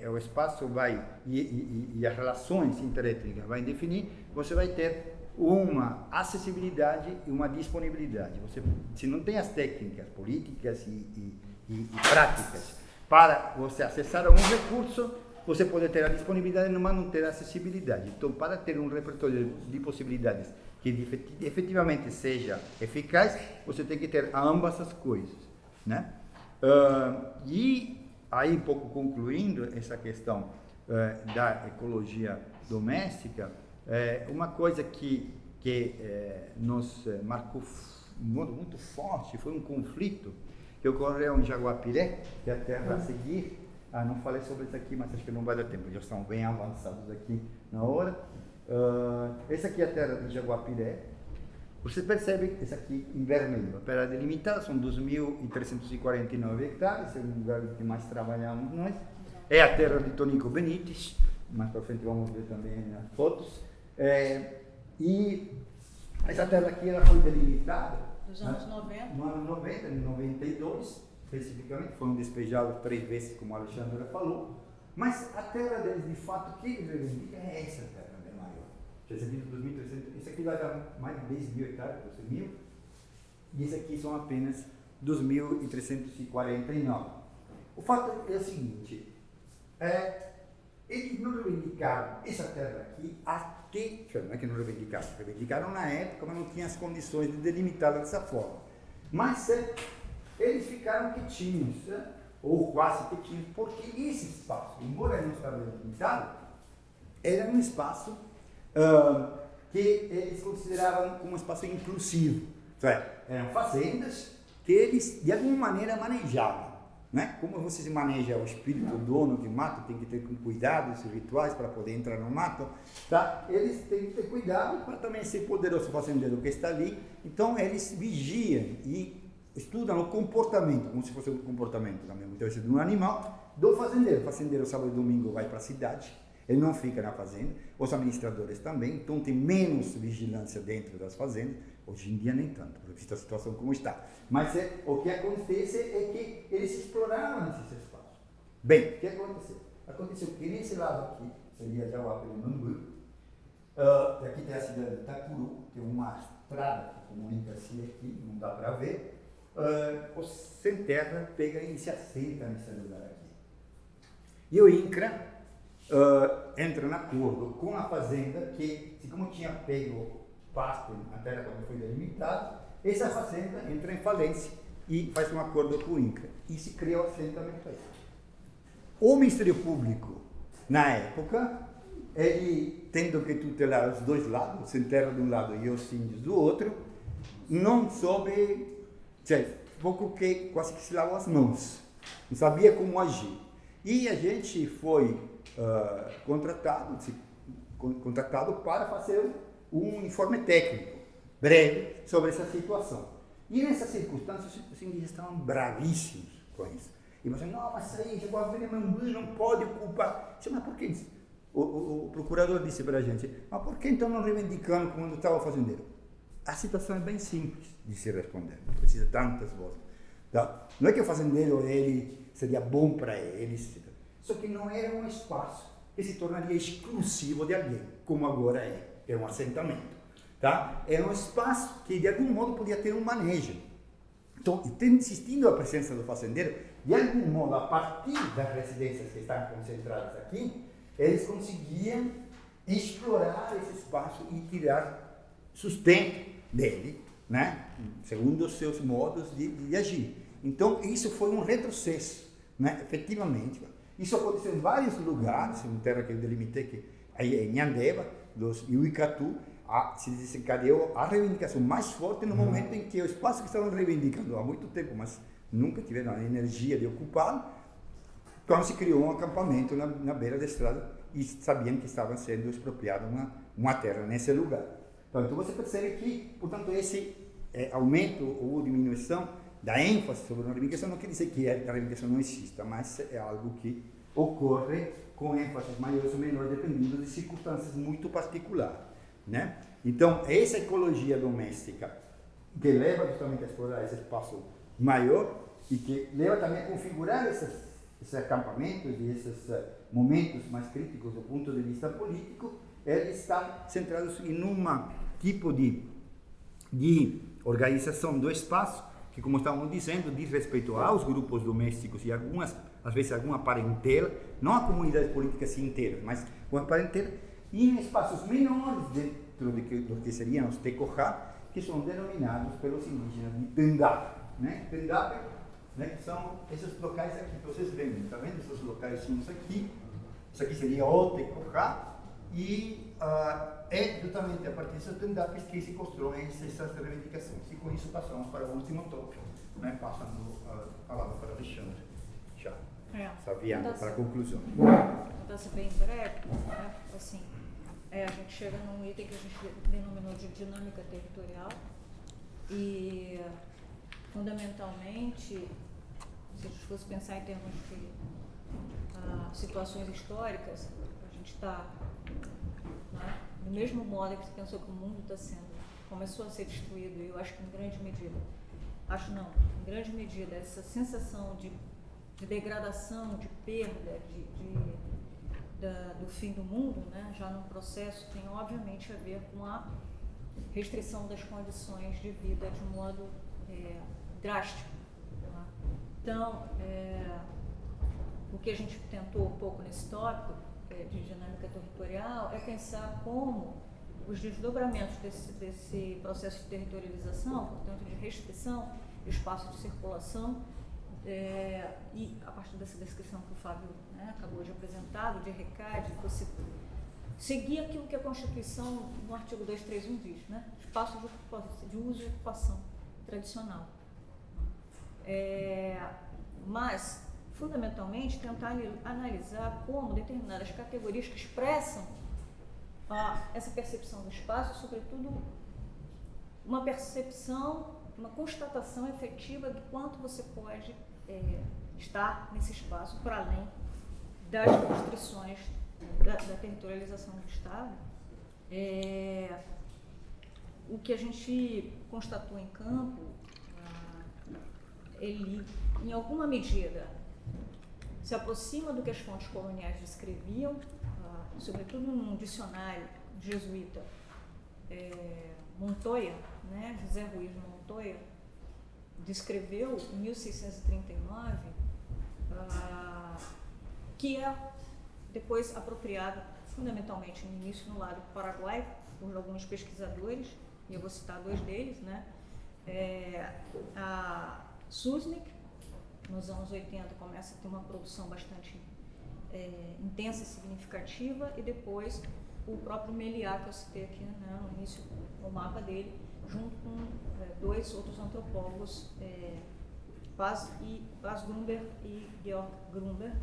o espaço vai e as relações interétnicas vai definir, você vai ter uma acessibilidade e uma disponibilidade. Você, se não tem as técnicas políticas e práticas para você acessar algum recurso, você pode ter a disponibilidade, mas não ter a acessibilidade. Então, para ter um repertório de possibilidades que efetivamente seja eficaz, você tem que ter ambas as coisas, né? E aí, um pouco concluindo essa questão da ecologia doméstica, uma coisa que nos marcou de modo muito forte foi um conflito que ocorreu em Jaguapiré, que é a terra a seguir. Não falei sobre isso aqui, mas acho que não vai dar tempo, já estão bem avançados aqui na hora. Essa aqui é a terra de Jaguapiré. Você percebe, essa aqui em vermelho, a terra delimitada, são 2.349 hectares, é o lugar que mais trabalhamos nós. É a terra de Tonico Benítez, mais para frente vamos ver também nas fotos. E essa terra aqui ela foi delimitada
nos anos 90.
No ano 90, em 92, especificamente, foram despejados 3 vezes, como a Alexandra falou, mas a terra deles, de fato, que eles reivindicam é essa terra bem maior. Esse aqui, 2.300, esse aqui vai dar mais de 10.000 hectares, 12.000, e esse aqui são apenas 2.349. O fato é o seguinte, eles não reivindicaram essa terra aqui até, não é que não reivindicaram na época, mas não tinham as condições de delimitá-la dessa forma. Mas eles ficaram quietinhos, ou quase quietinhos, porque esse espaço, embora não estava delimitado, era um espaço que eles consideravam como um espaço inclusivo. Eram fazendas que eles, de alguma maneira, manejavam. Né? Como você se maneja o espírito do dono de mato, tem que ter cuidados e rituais para poder entrar no mato, tá? Eles têm que ter cuidado para também ser poderoso fazendeiro que está ali. Então eles vigiam e estudam o comportamento, como se fosse o comportamento também, muitas vezes de um animal, do fazendeiro. O fazendeiro sábado e domingo vai para a cidade, ele não fica na fazenda, os administradores também, então tem menos vigilância dentro das fazendas. Hoje em dia nem tanto, porque está a situação como está. Mas o que acontece é que eles exploraram esses espaços. Bem, o que aconteceu? Aconteceu que nesse lado aqui, seria Jaguapiré-Mambu, aqui tem a cidade de Itacuru, tem uma estrada que comunica assim aqui, não dá para ver. O sem terra pega e se assenta nesse lugar aqui. E o INCRA entra em acordo com a fazenda que, como tinha pego pasto na terra quando foi delimitada, essa fazenda entra em falência e faz um acordo com o INCRA. E se cria o assentamento aí. O Ministério Público, na época, ele tendo que tutelar os dois lados, o sem terra de um lado e os índios do outro, não soube, pouco que quase que se lavou as mãos, não sabia como agir. E a gente foi contratado para fazer um informe técnico breve sobre essa situação. E nessas circunstâncias, os indígenas estavam bravíssimos com isso. E você, não, mas isso aí, Jaguapiré-Mambu não pode ocupar. Mas por que isso? O procurador disse para a gente, mas por que então não reivindicando quando estava o fazendeiro? A situação é bem simples de se responder, não precisa tantas vozes. Tá? Não é que o fazendeiro ele seria bom para eles, só que não era um espaço que se tornaria exclusivo de alguém, como agora é um assentamento. Tá? Era um espaço que de algum modo podia ter um manejo. Então, insistindo a presença do fazendeiro, de algum modo, a partir das residências que estão concentradas aqui, eles conseguiam explorar esse espaço e tirar sustento dele, né? Segundo os seus modos de agir. Então, isso foi um retrocesso, né? Efetivamente. Isso aconteceu em vários lugares, em terra que eu delimitei, que aí em Andeba, dos Iuicatu, se desencadeou a reivindicação mais forte no momento em que o espaço que estavam reivindicando há muito tempo, mas nunca tiveram a energia de ocupar, quando se criou um acampamento na beira da estrada e sabiam que estava sendo expropriada uma terra nesse lugar. Então você percebe que, portanto, esse aumento ou diminuição da ênfase sobre uma reivindicação não quer dizer que a reivindicação não exista, mas é algo que ocorre com ênfases maiores ou menores, dependendo de circunstâncias muito particulares, né? Então, essa ecologia doméstica que leva justamente a explorar esse espaço maior e que leva também a configurar esses acampamentos e esses momentos mais críticos do ponto de vista político, ele está centrado em um tipo de organização do espaço que, como estávamos dizendo, diz respeito aos grupos domésticos e às vezes alguma parentela, não a comunidade política assim inteira, mas uma parentela, e em espaços menores dentro do que seriam os tecohá, que são denominados pelos indígenas de tendape, né? Tendape, né, que são esses locais aqui que vocês veem, está vendo esses locais aqui? Isso aqui seria o tecohá, e é justamente a partir desses tendapes que se constroem essas reivindicações. E com isso passamos para o último tópico, né, passando a palavra para Alexandre, já sabiando para a conclusão.
Para ser bem breve, né, assim, a gente chega num item que a gente denominou de dinâmica territorial e, fundamentalmente, se a gente fosse pensar em termos de situações históricas, a gente está, né, do mesmo modo que você pensou que o mundo começou a ser destruído, e eu acho que em grande medida, em grande medida, essa sensação de degradação, de perda, do fim do mundo, né, já num processo, tem obviamente a ver com a restrição das condições de vida de um modo drástico. Né? Então, o que a gente tentou um pouco nesse tópico de dinâmica territorial é pensar como os desdobramentos desse processo de territorialização, portanto de restrição de espaço de circulação, e a partir dessa descrição que o Fábio, né, acabou de apresentar, de recado, você seguir aquilo que a Constituição, no artigo 231, diz, né, espaço de uso e ocupação tradicional. Mas, fundamentalmente, tentar analisar como determinadas categorias que expressam essa percepção do espaço, sobretudo uma percepção, uma constatação efetiva de quanto você pode estar nesse espaço, para além das restrições da territorialização do Estado. O que a gente constatou em campo, ele, em alguma medida, se aproxima do que as fontes coloniais descreviam, sobretudo num dicionário jesuíta, Montoya, né, José Ruiz Montoya, descreveu em 1639, que é depois apropriado fundamentalmente no início no lado paraguaio por alguns pesquisadores, e eu vou citar dois deles, né, a Susnik, nos anos 80, começa a ter uma produção bastante intensa e significativa, e depois o próprio Meliá, que eu citei aqui, né, no início, no mapa dele, junto com dois outros antropólogos, Paz Grumberg e Georg Grumberg,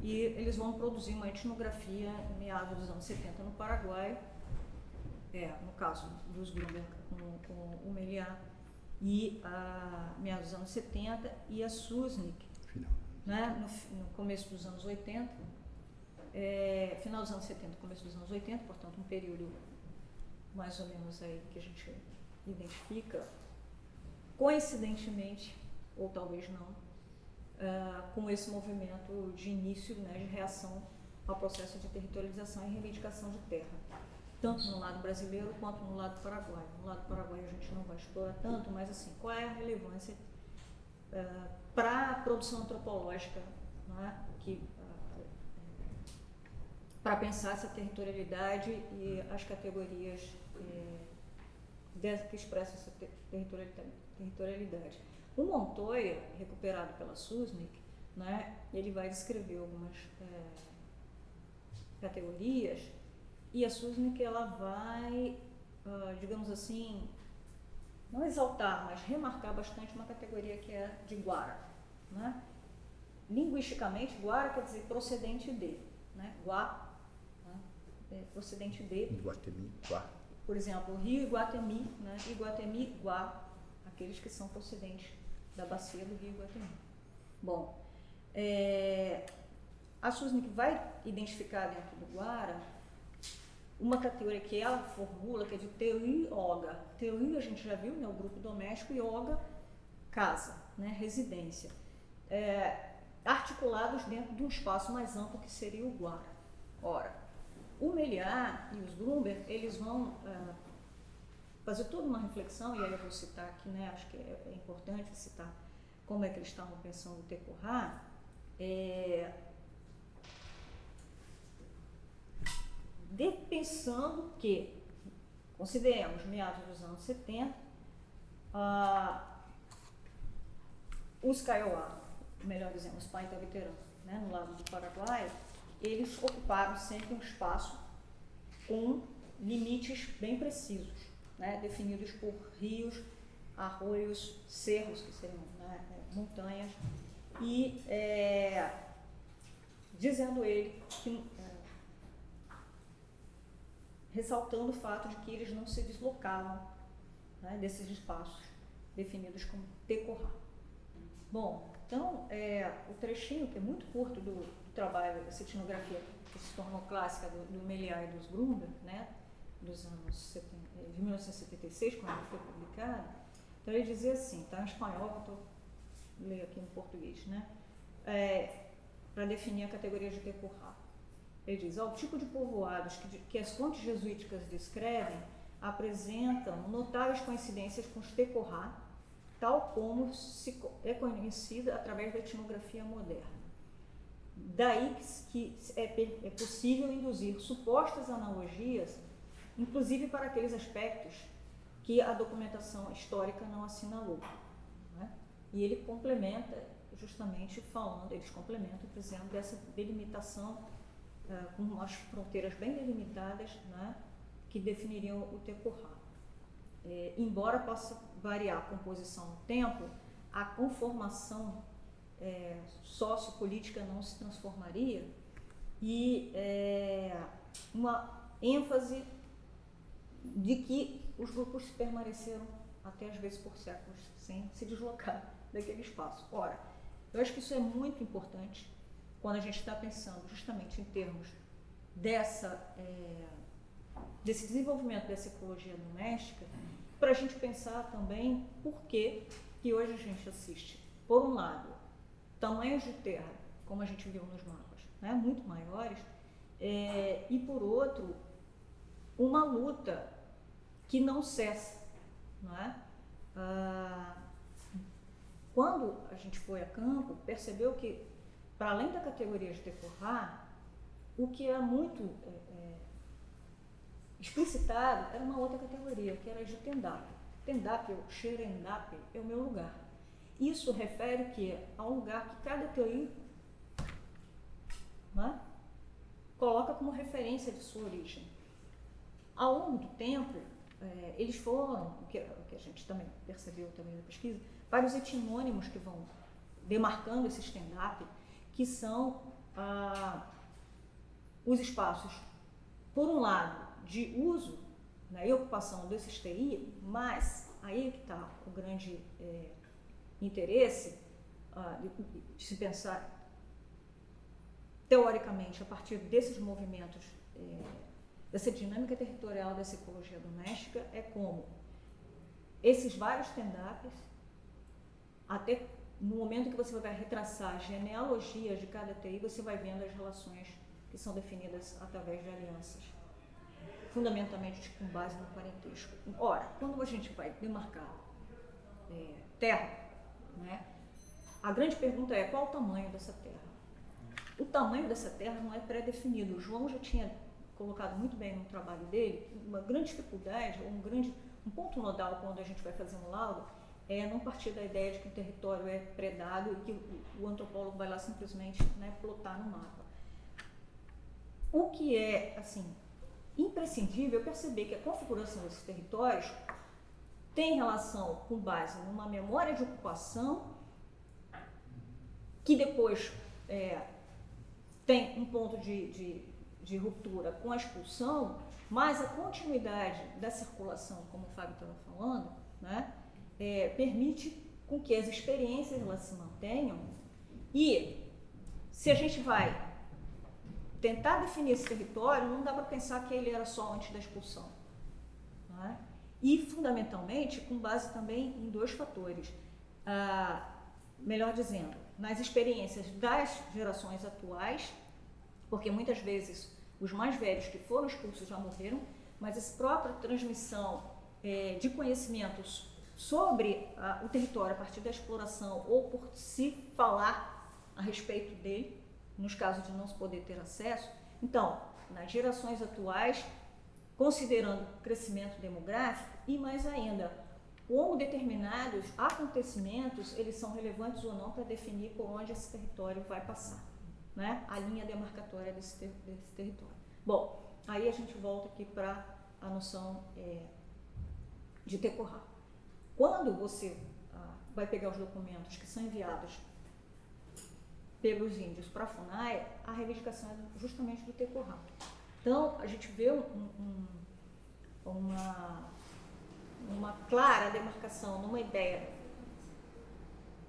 e eles vão produzir uma etnografia em meados dos anos 70 no Paraguai, no caso dos Grumberg com o Meliá, e meados dos anos 70, e a Susnik, né, no começo dos anos 80, final dos anos 70, começo dos anos 80, portanto um período mais ou menos aí que a gente identifica, coincidentemente, ou talvez não, com esse movimento de início, né, de reação ao processo de territorialização e reivindicação de terra, tanto no lado brasileiro quanto no lado paraguaio. No lado paraguaio a gente não vai explorar tanto, mas assim, qual é a relevância para a produção antropológica, né, para pensar essa territorialidade e as categorias que expressam essa territorialidade. O Montoya, recuperado pela Susnik, né, ele vai descrever algumas categorias, e a Susnik ela vai digamos assim, não exaltar, mas remarcar bastante uma categoria que é de Guara, né? Linguisticamente, Guara quer dizer procedente de, né? Guá, né? Procedente de.
Iguatemi, Guá.
Por exemplo, Rio Iguatemi, né? Iguatemi, Guá, aqueles que são procedentes da bacia do Rio Iguatemi. Bom, a Susnik vai identificar dentro do Guara uma categoria que ela formula, que é de Teuí Oga. Teuí a gente já viu, né? O grupo doméstico, e Oga, casa, né? Residência. Articulados dentro de um espaço mais amplo que seria o Guara. Ora, o Meliá e os Grumber, eles vão fazer toda uma reflexão, e aí eu vou citar aqui, né? Acho que é importante citar como é que eles estavam pensando o Tecorá. Pensando que, consideremos, meados dos anos 70, os Kaiowá, melhor dizendo, os Paintaveterã, né, no lado do Paraguai, eles ocuparam sempre um espaço com limites bem precisos, né, definidos por rios, arroios, cerros, que seriam, né, montanhas, e dizendo ele que ressaltando o fato de que eles não se deslocavam, né, desses espaços definidos como Tecorá. Bom, então, o trechinho, que é muito curto do trabalho, dessa etnografia que se tornou clássica do Meliá e dos Grumber, né, dos anos de 1976, quando ele foi publicado, então ele dizia assim, está em espanhol, eu estou lendo aqui em português, né, para definir a categoria de Tecorá. Ele diz, o tipo de povoados que as fontes jesuíticas descrevem apresentam notáveis coincidências com os Tecorá, tal como é conhecida através da etnografia moderna. Daí que é possível induzir supostas analogias, inclusive para aqueles aspectos que a documentação histórica não assinalou, né? E ele complementa, justamente eles complementam, dizendo dessa delimitação com as fronteiras bem delimitadas, né, que definiriam o Tecorá. Embora possa variar a composição no tempo, a conformação sociopolítica não se transformaria, e uma ênfase de que os grupos permaneceram até às vezes por séculos sem se deslocar daquele espaço. Ora, eu acho que isso é muito importante quando a gente está pensando justamente em termos desse desenvolvimento dessa ecologia doméstica, para a gente pensar também por que hoje a gente assiste, por um lado, tamanhos de terra, como a gente viu nos mapas, né, muito maiores, e por outro, uma luta que não cessa, não é? Quando a gente foi a campo, percebeu que, para além da categoria de Tecorá, o que era muito explicitado era uma outra categoria, que era de Tendap. Tendap, ou Xerendap, é o meu lugar. Isso refere que a um lugar que cada Teuí, né, coloca como referência de sua origem. Ao longo do tempo, eles foram, o que a gente também percebeu também na pesquisa, vários etnônimos que vão demarcando esse stand-up, que são os espaços, por um lado, de uso, né, e ocupação desses TI, mas aí que está o grande interesse de se pensar teoricamente a partir desses movimentos, dessa dinâmica territorial dessa ecologia doméstica, é como esses vários stand-ups, até no momento que você vai retraçar a genealogia de cada TI, você vai vendo as relações que são definidas através de alianças, fundamentalmente com base no parentesco. Ora, quando a gente vai demarcar terra, né, a grande pergunta é qual o tamanho dessa terra? O tamanho dessa terra não é pré-definido. O João já tinha colocado muito bem no trabalho dele, uma grande dificuldade, um ponto nodal quando a gente vai fazer um laudo, é não partir da ideia de que o território é predado e que o antropólogo vai lá simplesmente, né, plotar no mapa. O que é, assim, imprescindível perceber que a configuração desses territórios tem relação com base numa memória de ocupação que depois tem um ponto de ruptura com a expulsão, mas a continuidade da circulação, como o Fábio estava falando, né, permite com que as experiências elas se mantenham. E se a gente vai tentar definir esse território, não dá para pensar que ele era só antes da expulsão, né? E fundamentalmente com base também em dois fatores, melhor dizendo, nas experiências das gerações atuais, porque muitas vezes os mais velhos que foram expulsos já morreram, mas essa própria transmissão de conhecimentos sobre o território a partir da exploração ou por se falar a respeito dele, nos casos de não se poder ter acesso. Então, nas gerações atuais, considerando o crescimento demográfico e mais ainda, como determinados acontecimentos eles são relevantes ou não para definir por onde esse território vai passar, né? A linha demarcatória desse território. Bom, aí a gente volta aqui para a noção de Tecorrá. Quando você vai pegar os documentos que são enviados pelos índios para a FUNAI, a reivindicação é justamente do Tecorrá. Então, a gente vê uma clara demarcação numa ideia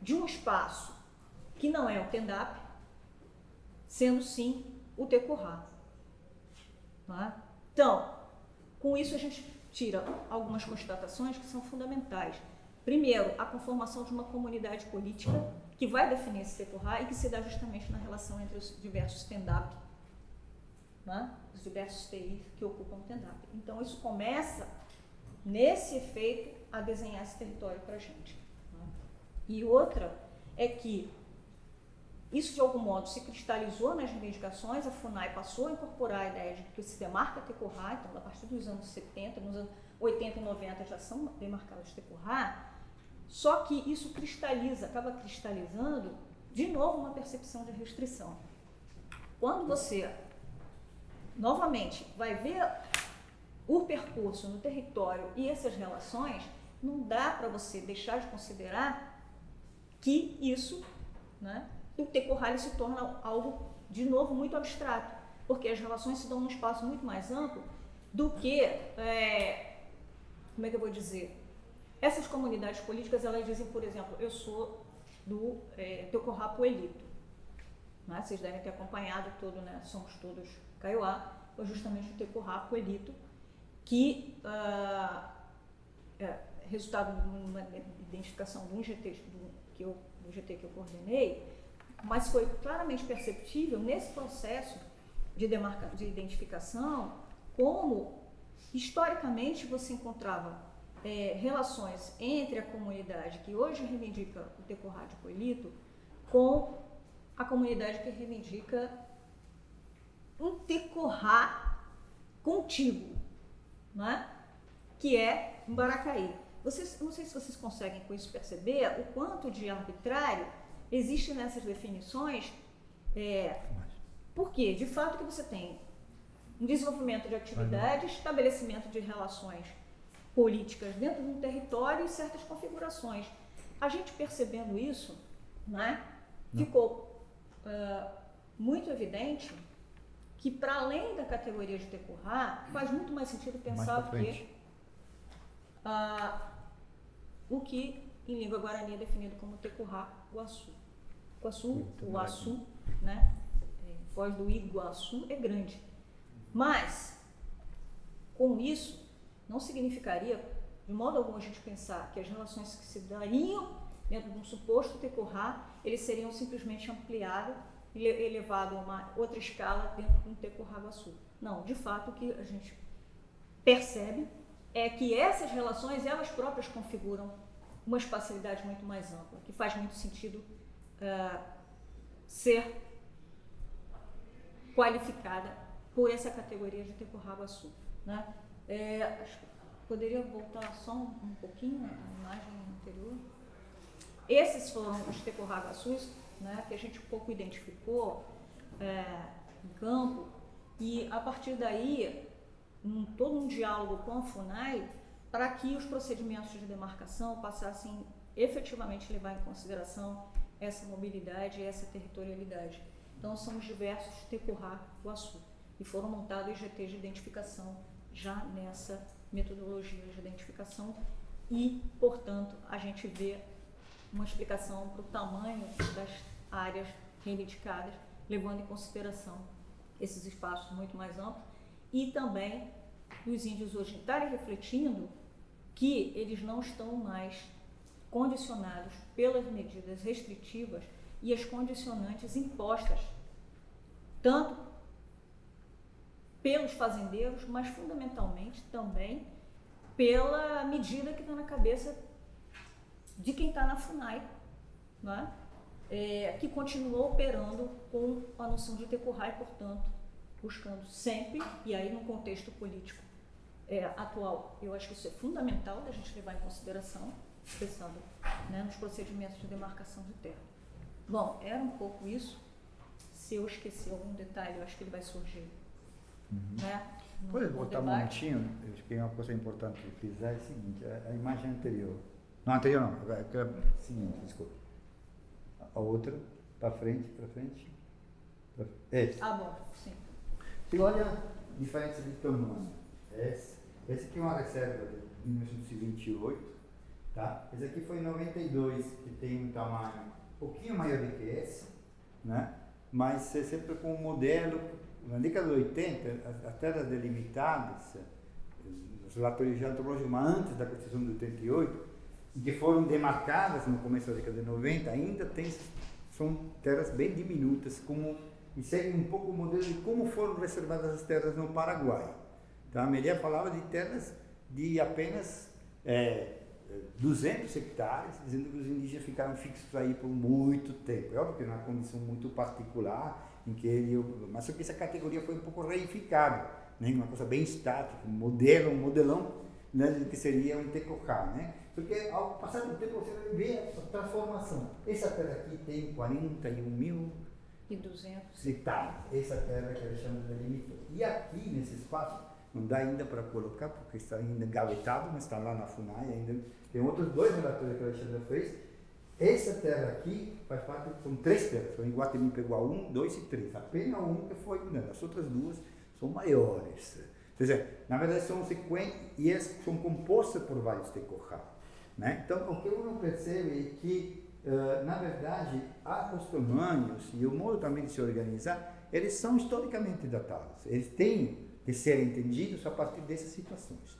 de um espaço que não é o Tendap, sendo sim o Tecorrá. Tá? Então, com isso a gente tira algumas constatações que são fundamentais. Primeiro, a conformação de uma comunidade política que vai definir esse Tecorrá e que se dá justamente na relação entre os diversos Tendap, né? Os diversos TIs que ocupam o Tendap. Então, isso começa, nesse efeito, a desenhar esse território para a gente. Né? E outra é que isso, de algum modo, se cristalizou nas reivindicações, a FUNAI passou a incorporar a ideia de que se demarca Tecorrá, então, a partir dos anos 70, nos anos 80 e 90 já são demarcados Tecorrá, só que isso acaba cristalizando, de novo, uma percepção de restrição. Quando você, novamente, vai ver o percurso no território e essas relações, não dá para você deixar de considerar que isso, né, o Tecorrá se torna algo, de novo, muito abstrato, porque as relações se dão num espaço muito mais amplo do que, como é que eu vou dizer, essas comunidades políticas, elas dizem, por exemplo, eu sou do Tecorrá Poelito, né? Vocês devem ter acompanhado todo, né? Somos todos Kaiowá, foi justamente o Tecorrá Poelito, que resultado de uma identificação de um GT do GT que eu coordenei, mas foi claramente perceptível nesse processo de identificação como, historicamente, você encontrava relações entre a comunidade que hoje reivindica o Tecorrá de Poelito com a comunidade que reivindica um Tecorrá contíguo, né? Que é Mbaracaí. Não sei se vocês conseguem com isso perceber o quanto de arbitrário existe nessas definições, porque, de fato, que você tem um desenvolvimento de atividades, estabelecimento de relações políticas dentro de um território e certas configurações. A gente percebendo isso, né, ficou muito evidente que, para além da categoria de Tecorrá, faz muito mais sentido pensar o que em língua guarani é definido como Tecorrá Guaçu. O Açu, né, voz do Iguaçu é grande. Mas, com isso, não significaria, de modo algum, a gente pensar que as relações que se dariam dentro de um suposto Tecorrá, eles seriam simplesmente ampliados e elevados a uma outra escala dentro de um Tecorrá Guaçu. Não, de fato, o que a gente percebe é que essas relações, elas próprias configuram uma espacialidade muito mais ampla, que faz muito sentido ser qualificada por essa categoria de Tecorrá Guaçu, né? Poderia voltar só um pouquinho a imagem anterior? Esses foram os Tecorrá Guaçus, né, que a gente um pouco identificou em campo, e a partir daí todo um diálogo com a FUNAI para que os procedimentos de demarcação passassem efetivamente a levar em consideração essa mobilidade e essa territorialidade. Então, são os diversos Tecurá Guaçu, e foram montados GTs de identificação já nessa metodologia de identificação e, portanto, a gente vê uma explicação para o tamanho das áreas reivindicadas, levando em consideração esses espaços muito mais amplos, e também os índios hoje estarem refletindo que eles não estão mais condicionados pelas medidas restritivas e as condicionantes impostas, tanto pelos fazendeiros, mas fundamentalmente também pela medida que está na cabeça de quem está na FUNAI, né? Que continuou operando com a noção de Tecurá e, portanto, buscando sempre, e aí no contexto político atual, eu acho que isso é fundamental da gente levar em consideração, pensando, né, nos procedimentos de demarcação de terra. Bom, era um pouco isso. Se eu esqueci algum detalhe, eu acho que ele vai surgir. Né,
Pode voltar um momentinho? Eu acho que é uma coisa importante de frisar é o seguinte, a imagem anterior. Não, anterior não, seguinte, desculpa. A outra, para frente.
Ah, bom, sim.
Você olha a diferença de tamanho. Esse aqui é uma reserva de 1928, tá? Esse aqui foi em 92, que tem um tamanho um pouquinho maior do que esse, né? Mas é sempre com um modelo. Na década de 80, as terras delimitadas, os relatórios antropológicos, mas antes da Constituição de 88, que foram demarcadas no começo da década de 90, ainda são terras bem diminutas, e seguem um pouco o modelo de como foram reservadas as terras no Paraguai. Então, a Amélia falava de terras de apenas 200 hectares, dizendo que os indígenas ficaram fixos aí por muito tempo. É óbvio que é uma condição muito particular, em que mas só que essa categoria foi um pouco reificada, né? Uma coisa bem estática, um modelão, né, do que seria um Tecurá, né? Porque ao passar do tempo você vê a transformação. Essa terra aqui tem 41.200 hectares, essa terra que eles chamam de limite. E aqui nesse espaço, não dá ainda para colocar, porque está ainda engavetado, mas está lá na FUNAI ainda. Tem outros 2 relatórios que a Alexandra fez. Essa terra aqui faz parte, são 3 terras, o Iguatemi pegou a 1, 2 e 3, apenas 1 que foi, né, as outras 2 são maiores. Quer dizer, na verdade são 50 e elas são compostas por vários Tecurá, né? Então, o que uno percebe é que, na verdade, os tamanhos e o modo também de se organizar, eles são historicamente datados, eles têm que ser entendidos a partir dessas situações.